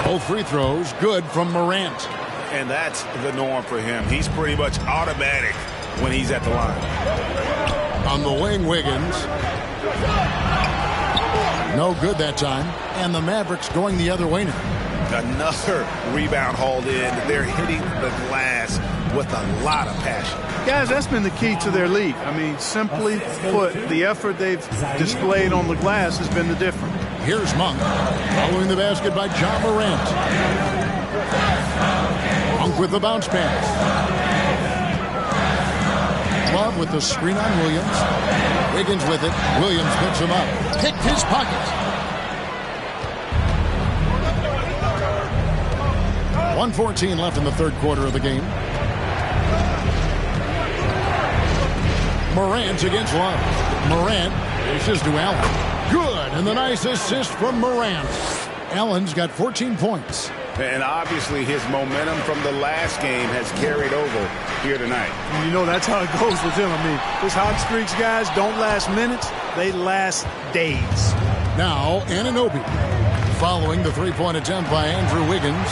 Both free throws good from Morant. And that's the norm for him. He's pretty much automatic when he's at the line. On the wing, Wiggins. No good that time. And the Mavericks going the other way now. Another rebound hauled in. They're hitting the glass with a lot of passion. Guys, that's been the key to their lead. I mean, simply put, the effort they've displayed on the glass has been the difference. Here's Monk. Following the basket by John Morant. Monk with the bounce pass. Love with the screen on Williams. Wiggins with it. Williams picks him up. Picked his pocket. 1:14 left in the third quarter of the game. Morant against Love. Morant dishes to Allen. Good, and the nice assist from Morant. Allen's got 14 points. And obviously his momentum from the last game has carried over here tonight. And you know that's how it goes with him. I mean, his hot streaks, guys, don't last minutes. They last days. Now, Anunoby. Following the three-point attempt by Andrew Wiggins.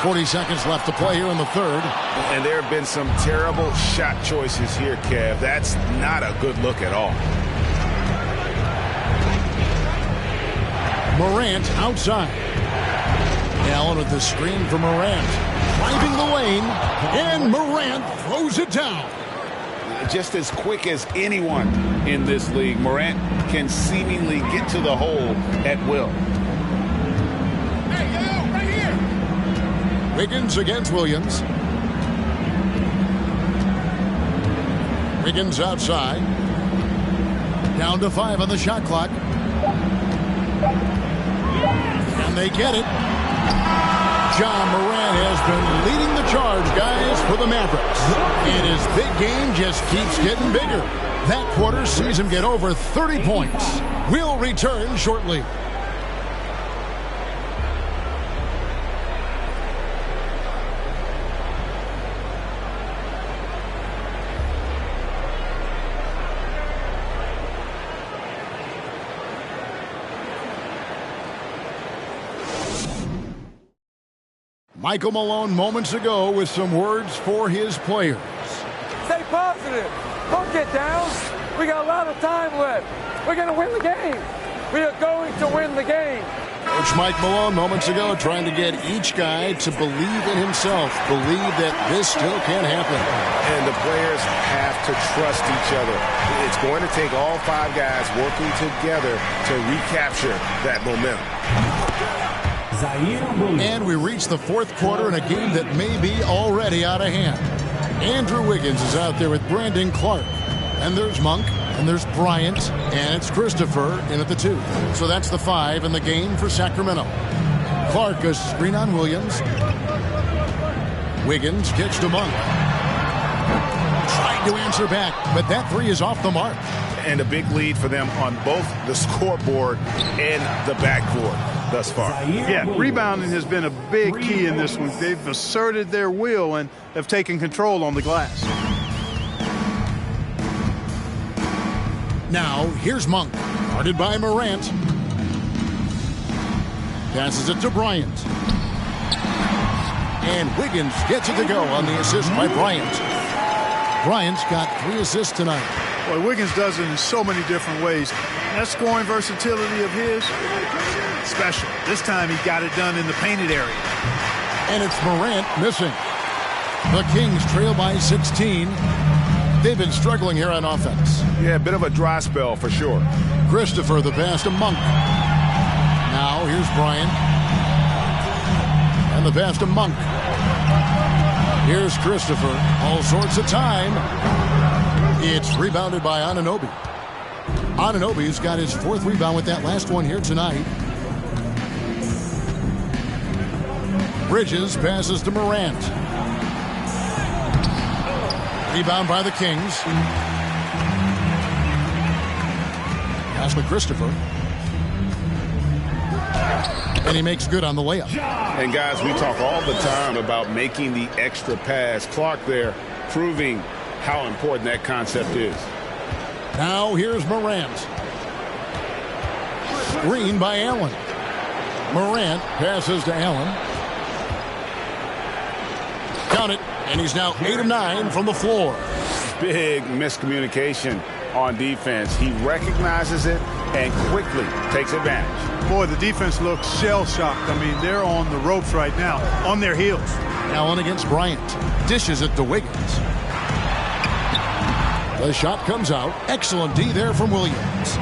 40 seconds left to play here in the third. And there have been some terrible shot choices here, Kev. That's not a good look at all. Morant outside. Allen with the screen for Morant. Driving the lane. And Morant throws it down. Just as quick as anyone in this league, Morant can seemingly get to the hole at will. Wiggins against Williams. Wiggins outside. Down to 5 on the shot clock. And they get it. John Morant has been leading the charge, guys, for the Mavericks. And his big game just keeps getting bigger. That quarter sees him get over 30 points. We'll return shortly. Michael Malone moments ago with some words for his players. Stay positive. Don't get down. We got a lot of time left. We're going to win the game. We are going to win the game. Coach Mike Malone moments ago trying to get each guy to believe in himself, believe that this still can happen. And the players have to trust each other. It's going to take all 5 guys working together to recapture that momentum. And we reach the fourth quarter in a game that may be already out of hand. Andrew Wiggins is out there with Brandon Clark. And there's Monk, and there's Bryant, and it's Christopher in at the 2. So that's the 5 in the game for Sacramento. Clark a screen on Williams. Wiggins gets to Monk. Trying to answer back, but that 3 is off the mark. And a big lead for them on both the scoreboard and the backboard thus far. Yeah, rebounding has been a big key in this one. They've asserted their will and have taken control on the glass. Now, here's Monk, guarded by Morant. Passes it to Bryant. And Wiggins gets it to go on the assist by Bryant. Bryant's got 3 assists tonight. Boy, Wiggins does it in so many different ways. That scoring versatility of his, special. This time he got it done in the painted area. And it's Morant missing. The Kings trail by 16. They've been struggling here on offense. Yeah, a bit of a dry spell for sure. Christopher, the pass to Monk. Now here's Bryant. And the pass to Monk. Here's Christopher. All sorts of time. It's rebounded by Anunoby. Anunoby's got his 4th rebound with that last one here tonight. Bridges passes to Morant. Rebound by the Kings. Pass to Christopher. And he makes good on the layup. And guys, we talk all the time about making the extra pass. Clark there proving how important that concept is. Now here's Morant. Screen by Allen. Morant passes to Allen. Count it. And he's now 8 of 9 from the floor. Big miscommunication on defense. He recognizes it and quickly takes advantage. Boy, the defense looks shell-shocked. I mean, they're on the ropes right now, on their heels. Allen against Bryant. Dishes it to Wiggins. The shot comes out. Excellent D there from Williams.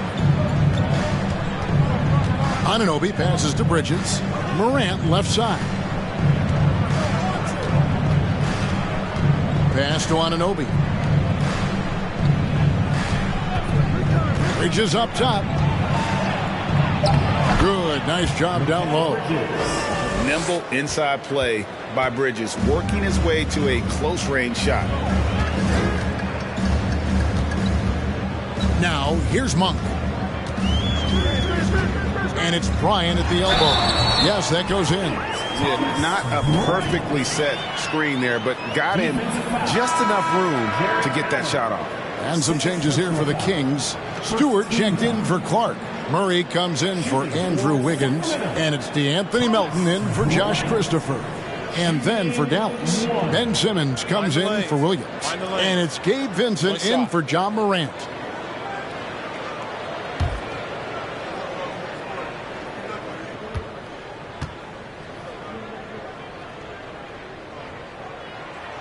Anunoby passes to Bridges. Morant left side. Pass to Anunoby. Bridges up top. Good. Nice job down low. Nimble inside play by Bridges, working his way to a close-range shot. Now, here's Monk. And it's Bryant at the elbow. Yes, that goes in. Yeah, not a perfectly set screen there, but got him just enough room to get that shot off. And some changes here for the Kings. Stewart checked in for Clark. Murray comes in for Andrew Wiggins. And it's DeAnthony Melton in for Josh Christopher. And then for Dallas, Ben Simmons comes in for Williams. And it's Gabe Vincent in for John Morant.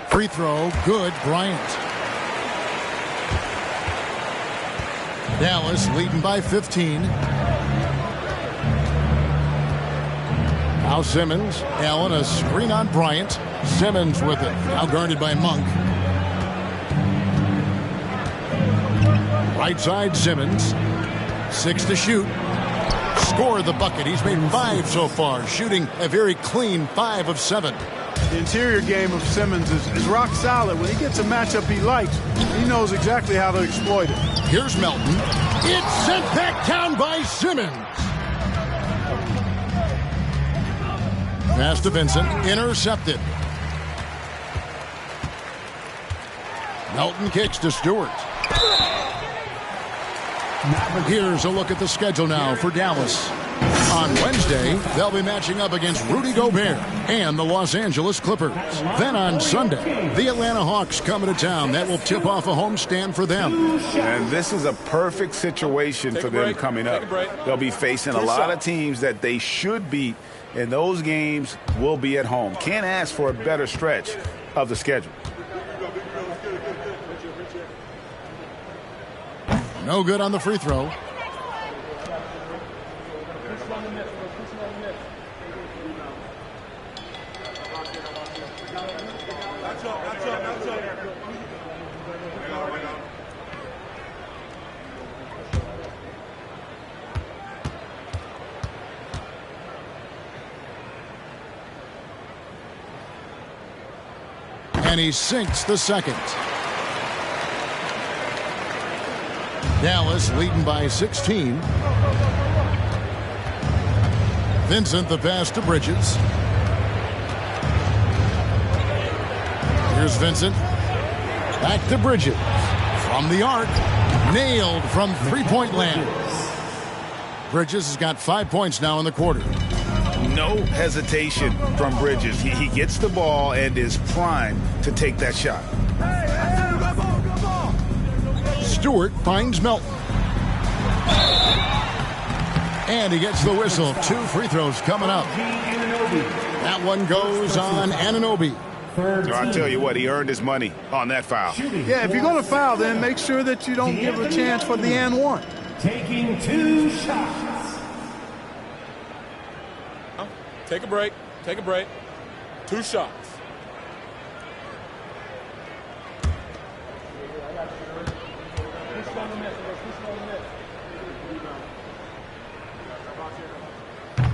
Free throw, good, Bryant. Dallas leading by 15. Now Simmons, Allen, a screen on Bryant. Simmons with it, now guarded by Monk. Right side, Simmons. 6 to shoot. Score the bucket. He's made 5 so far, shooting a very clean 5 of 7. The interior game of Simmons is rock solid. When he gets a matchup he likes, he knows exactly how to exploit it. Here's Melton. It's sent back down by Simmons. Pass to Vincent. Intercepted. Melton kicks to Stewart. Here's a look at the schedule now for Dallas. On Wednesday, they'll be matching up against Rudy Gobert and the Los Angeles Clippers. Then on Sunday, the Atlanta Hawks coming to town. That will tip off a homestand for them. And this is a perfect situation for them coming up. They'll be facing a lot of teams that they should beat, and those games will be at home. Can't ask for a better stretch of the schedule. No good on the free throw. And he sinks the second. Dallas leading by 16. Vincent the pass to Bridges. Here's Vincent. Back to Bridges. From the arc. Nailed from three-point land. Bridges has got 5 points now in the quarter. No hesitation from Bridges. He gets the ball and is primed to take that shot. Stewart finds Melton. And he gets the whistle. 2 free throws coming up. That one goes on Anunoby. I tell you what, he earned his money on that foul. Yeah, if you're going to foul, then make sure that you don't give a chance for the and one. Taking 2 shots. Take a break. Take a break. 2 shots.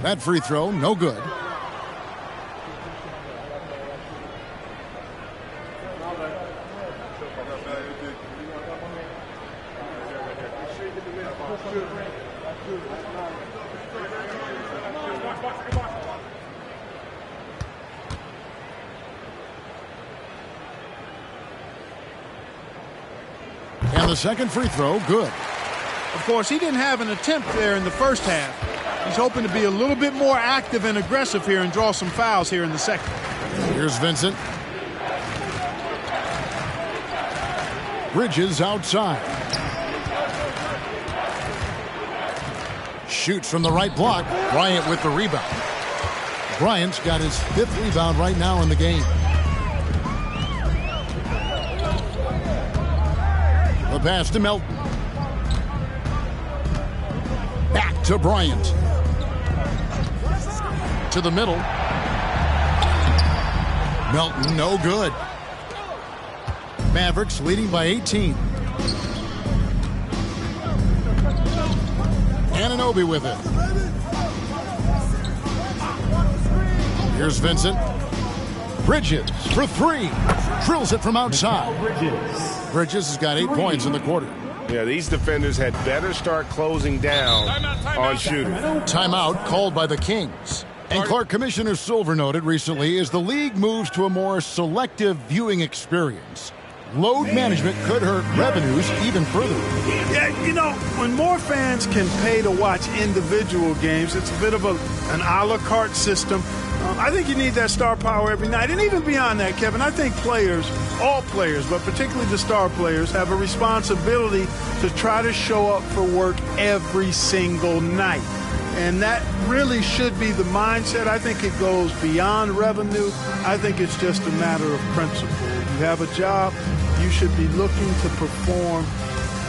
That free throw, no good. And the second free throw, good. Of course, he didn't have an attempt there in the first half. He's hoping to be a little bit more active and aggressive here and draw some fouls here in the second. Here's Vincent. Bridges outside. Shoots from the right block. Bryant with the rebound. Bryant's got his 5th rebound right now in the game. The pass to Melton. Back to Bryant. To the middle. Melton, no good. Mavericks leading by 18. Anunoby with it. Here's Vincent. Bridges for 3. Drills it from outside. Bridges has got 8 points in the quarter. Yeah, these defenders had better start closing down on shooting. Timeout called by the Kings. And Clark, Commissioner Silver noted recently, as the league moves to a more selective viewing experience, load management could hurt revenues even further. Yeah, you know, when more fans can pay to watch individual games, it's a bit of an a la carte system. I think you need that star power every night. And even beyond that, Kevin, I think players, all players, but particularly the star players, have a responsibility to try to show up for work every single night. And that really should be the mindset. I think it goes beyond revenue. I think it's just a matter of principle. You have a job, you should be looking to perform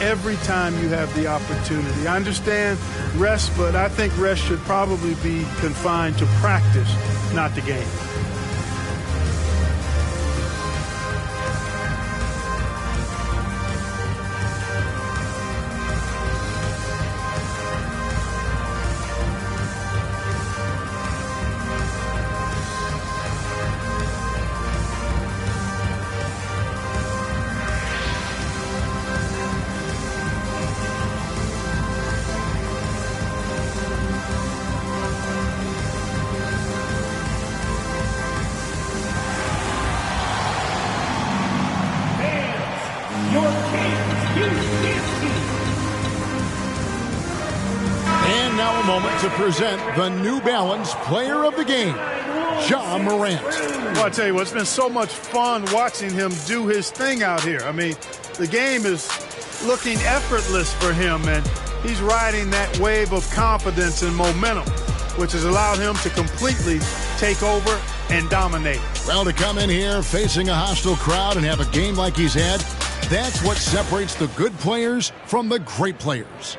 every time you have the opportunity. I understand rest, but I think rest should probably be confined to practice, not the game. And now a moment to present the New Balance Player of the Game, Ja Morant. Well, I tell you what, it's been so much fun watching him do his thing out here. I mean, the game is looking effortless for him, and he's riding that wave of confidence and momentum, which has allowed him to completely take over and dominate. Well, to come in here facing a hostile crowd and have a game like he's had, that's what separates the good players from the great players.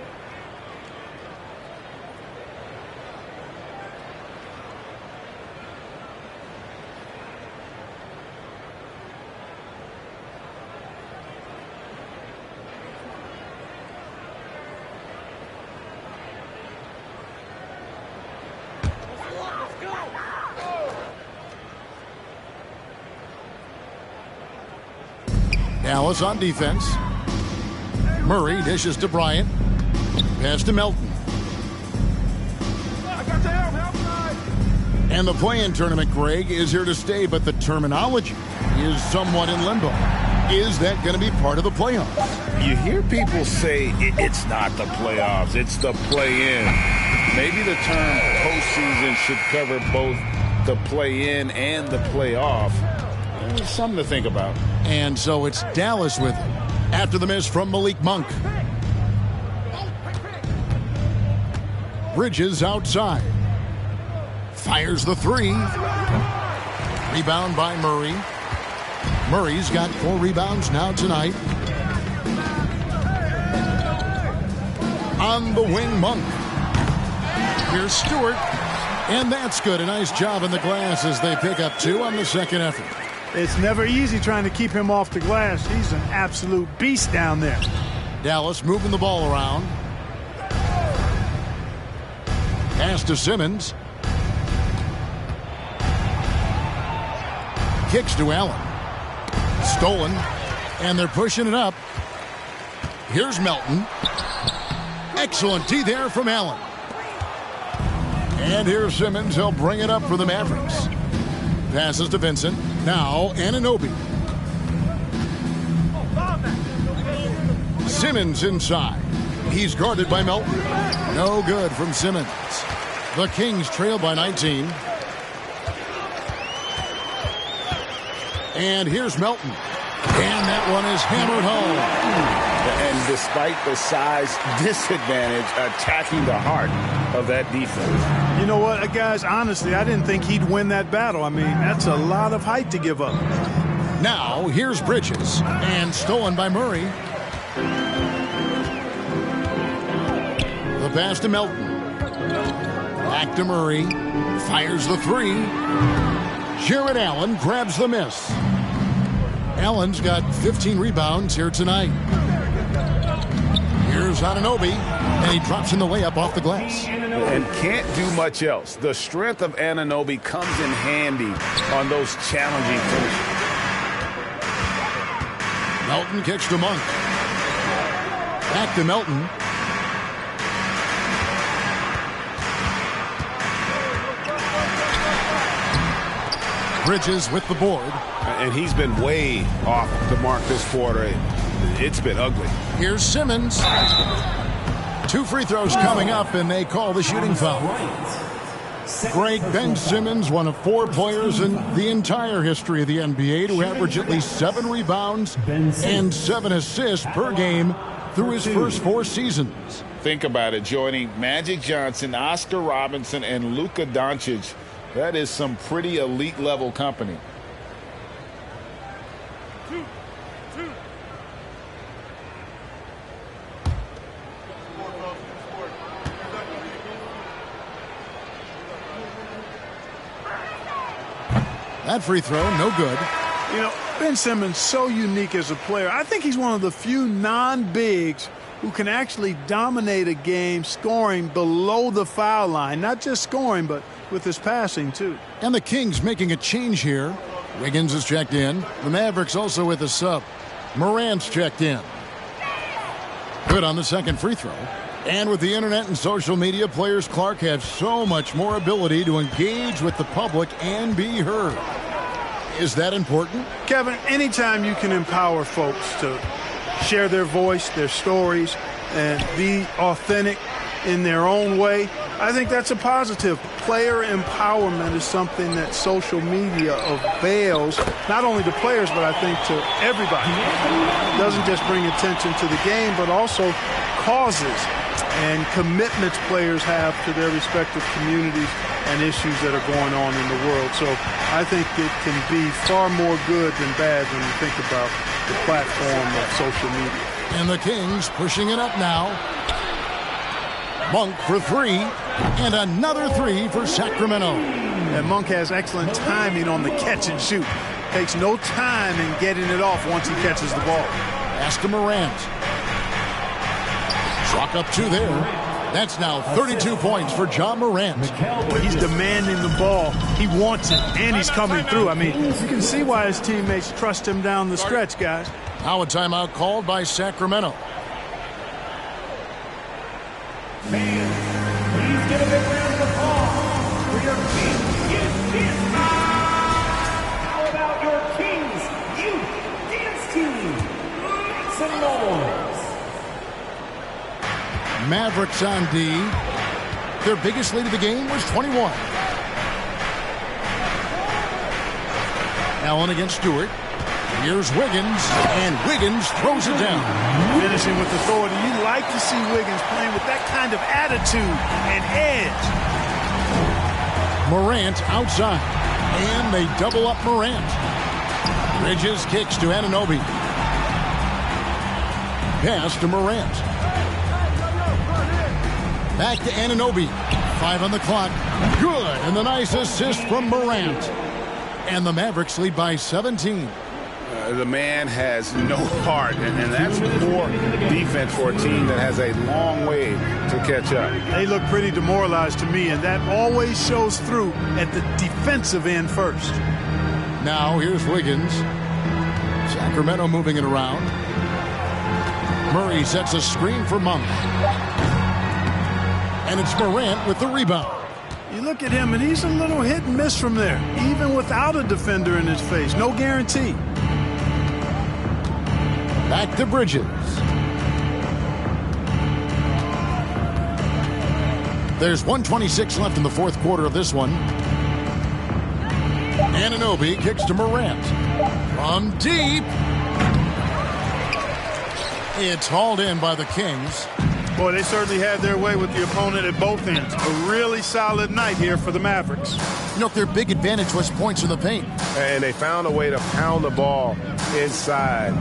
Dallas on defense. Murray dishes to Bryant. Pass to Melton. And the play-in tournament, Greg, is here to stay, but the terminology is somewhat in limbo. Is that going to be part of the playoffs? You hear people say it's not the playoffs, it's the play-in. Maybe the term postseason should cover both the play-in and the playoff. It's something to think about. And so it's Dallas with it after the miss from Malik Monk. Bridges outside. Fires the 3. Rebound by Murray. Murray's got 4 rebounds now tonight. On the wing, Monk. Here's Stewart. And that's good. A nice job in the glass as they pick up 2 on the second effort. It's never easy trying to keep him off the glass. He's an absolute beast down there. Dallas moving the ball around. Pass to Simmons. Kicks to Allen. Stolen. And they're pushing it up. Here's Melton. Excellent D there from Allen. And here's Simmons. He'll bring it up for the Mavericks. Passes to Vincent. Now Anunoby. Simmons inside. He's guarded by Melton. No good from Simmons. The Kings trail by 19. And here's Melton. And that one is hammered home. And despite the size disadvantage, attacking the heart of that defense. You know what, guys, honestly, I didn't think he'd win that battle. I mean, that's a lot of height to give up. Now, here's Bridges. And stolen by Murray. The pass to Melton. Back to Murray. Fires the 3. Jared Allen grabs the miss. Allen's got 15 rebounds here tonight. Here's Anunoby, and he drops in the layup off the glass. And can't do much else. The strength of Anunoby comes in handy on those challenging finishes. Melton kicks to Monk. Back to Melton. Bridges with the board. And he's been way off the mark this quarter. It's been ugly. Here's Simmons. 2 free throws coming up, and they call the shooting foul. Greg, Ben Simmons, one of 4 players in the entire history of the NBA to average at least 7 rebounds and 7 assists per game through his first 4 seasons. Think about it, joining Magic Johnson, Oscar Robinson, and Luka Doncic. That is some pretty elite level company. That free throw, no good. You know, Ben Simmons, so unique as a player. I think he's one of the few non-bigs who can actually dominate a game scoring below the foul line. Not just scoring, but with his passing, too. And the Kings making a change here. Wiggins is checked in. The Mavericks also with a sub. Morant's checked in. Good on the second free throw. And with the internet and social media, players Clark have so much more ability to engage with the public and be heard. Is that important? Kevin, anytime you can empower folks to share their voice, their stories, and be authentic in their own way, I think that's a positive. Player empowerment is something that social media avails, not only to players, but I think to everybody. It doesn't just bring attention to the game, but also causes and commitments players have to their respective communities and issues that are going on in the world. So I think it can be far more good than bad when you think about the platform of social media. And the Kings pushing it up now. Monk for 3, and another 3 for Sacramento. And Monk has excellent timing on the catch and shoot. Takes no time in getting it off once he catches the ball. Pass to Morant. Clock up 2 there. That's now 32 points for John Morant. He's demanding the ball. He wants it, and he's coming through. I mean, you can see why his teammates trust him down the stretch, guys. Now a timeout called by Sacramento. Fans, please get a big round of applause for your Kings Youth Dance Team. How about your Kings Youth Dance Team? Make some noise. Mavericks on D. Their biggest lead of the game was 21. Allen against Stewart. Here's Wiggins, and Wiggins throws it down. Finishing with authority. You like to see Wiggins playing with that kind of attitude and edge. Morant outside, and they double up Morant. Bridges kicks to Anunoby. Pass to Morant. Back to Anunoby. 5 on the clock. Good. And the nice assist from Morant. And the Mavericks lead by 17. The man has no heart, and that's poor defense for a team that has a long way to catch up. They look pretty demoralized to me, and that always shows through at the defensive end first. Now here's Wiggins. Sacramento moving it around. Murray sets a screen for Monk. And it's Morant with the rebound. You look at him, and he's a little hit and miss from there, even without a defender in his face. No guarantee. Back to Bridges. There's 1:26 left in the fourth quarter of this one. Anunoby kicks to Morant. From deep. It's hauled in by the Kings. Boy, they certainly had their way with the opponent at both ends. A really solid night here for the Mavericks. You know, their big advantage was points in the paint. And they found a way to pound the ball inside.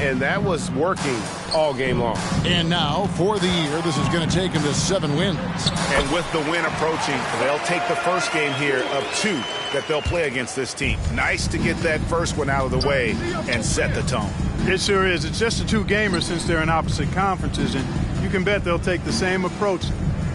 And that was working all game long. And now, for the year, this is going to take them to 7 wins. And with the win approaching, they'll take the first game here of 2 that they'll play against this team. Nice to get that first one out of the way and set the tone. It sure is. It's just a 2-gamer since they're in opposite conferences, and you can bet they'll take the same approach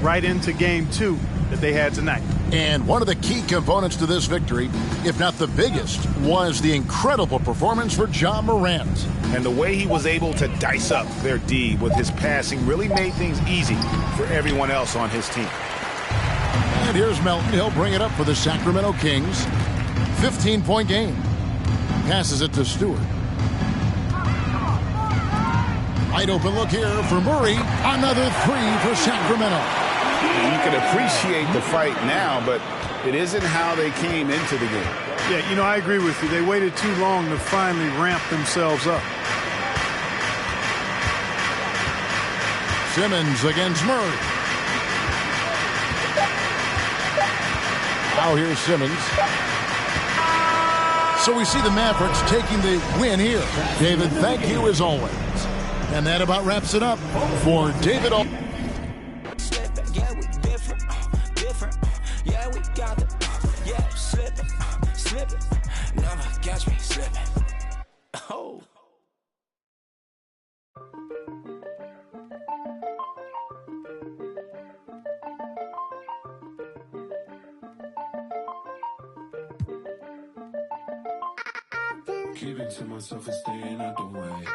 right into game 2 that they had tonight. And one of the key components to this victory, if not the biggest, was the incredible performance for Ja Morant. And the way he was able to dice up their D with his passing really made things easy for everyone else on his team. And here's Melton. He'll bring it up for the Sacramento Kings. 15-point game. Passes it to Stewart. Wide open look here for Murray. Another 3 for Sacramento. You can appreciate the fight now, but it isn't how they came into the game. Yeah, you know, I agree with you. They waited too long to finally ramp themselves up. Simmons against Murray. Now here's Simmons. So we see the Mavericks taking the win here. David, thank you as always. And that about wraps it up for David. Yeah, we different, different. Yeah, we got it. Yeah, slipping, slipping. Never catch me slipping. Oh. Keeping to myself and staying out the way.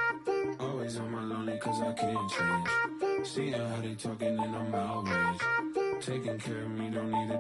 Always on my lonely cause I can't change. Seeing how they talking and I'm outraged. Taking care of me, don't need it.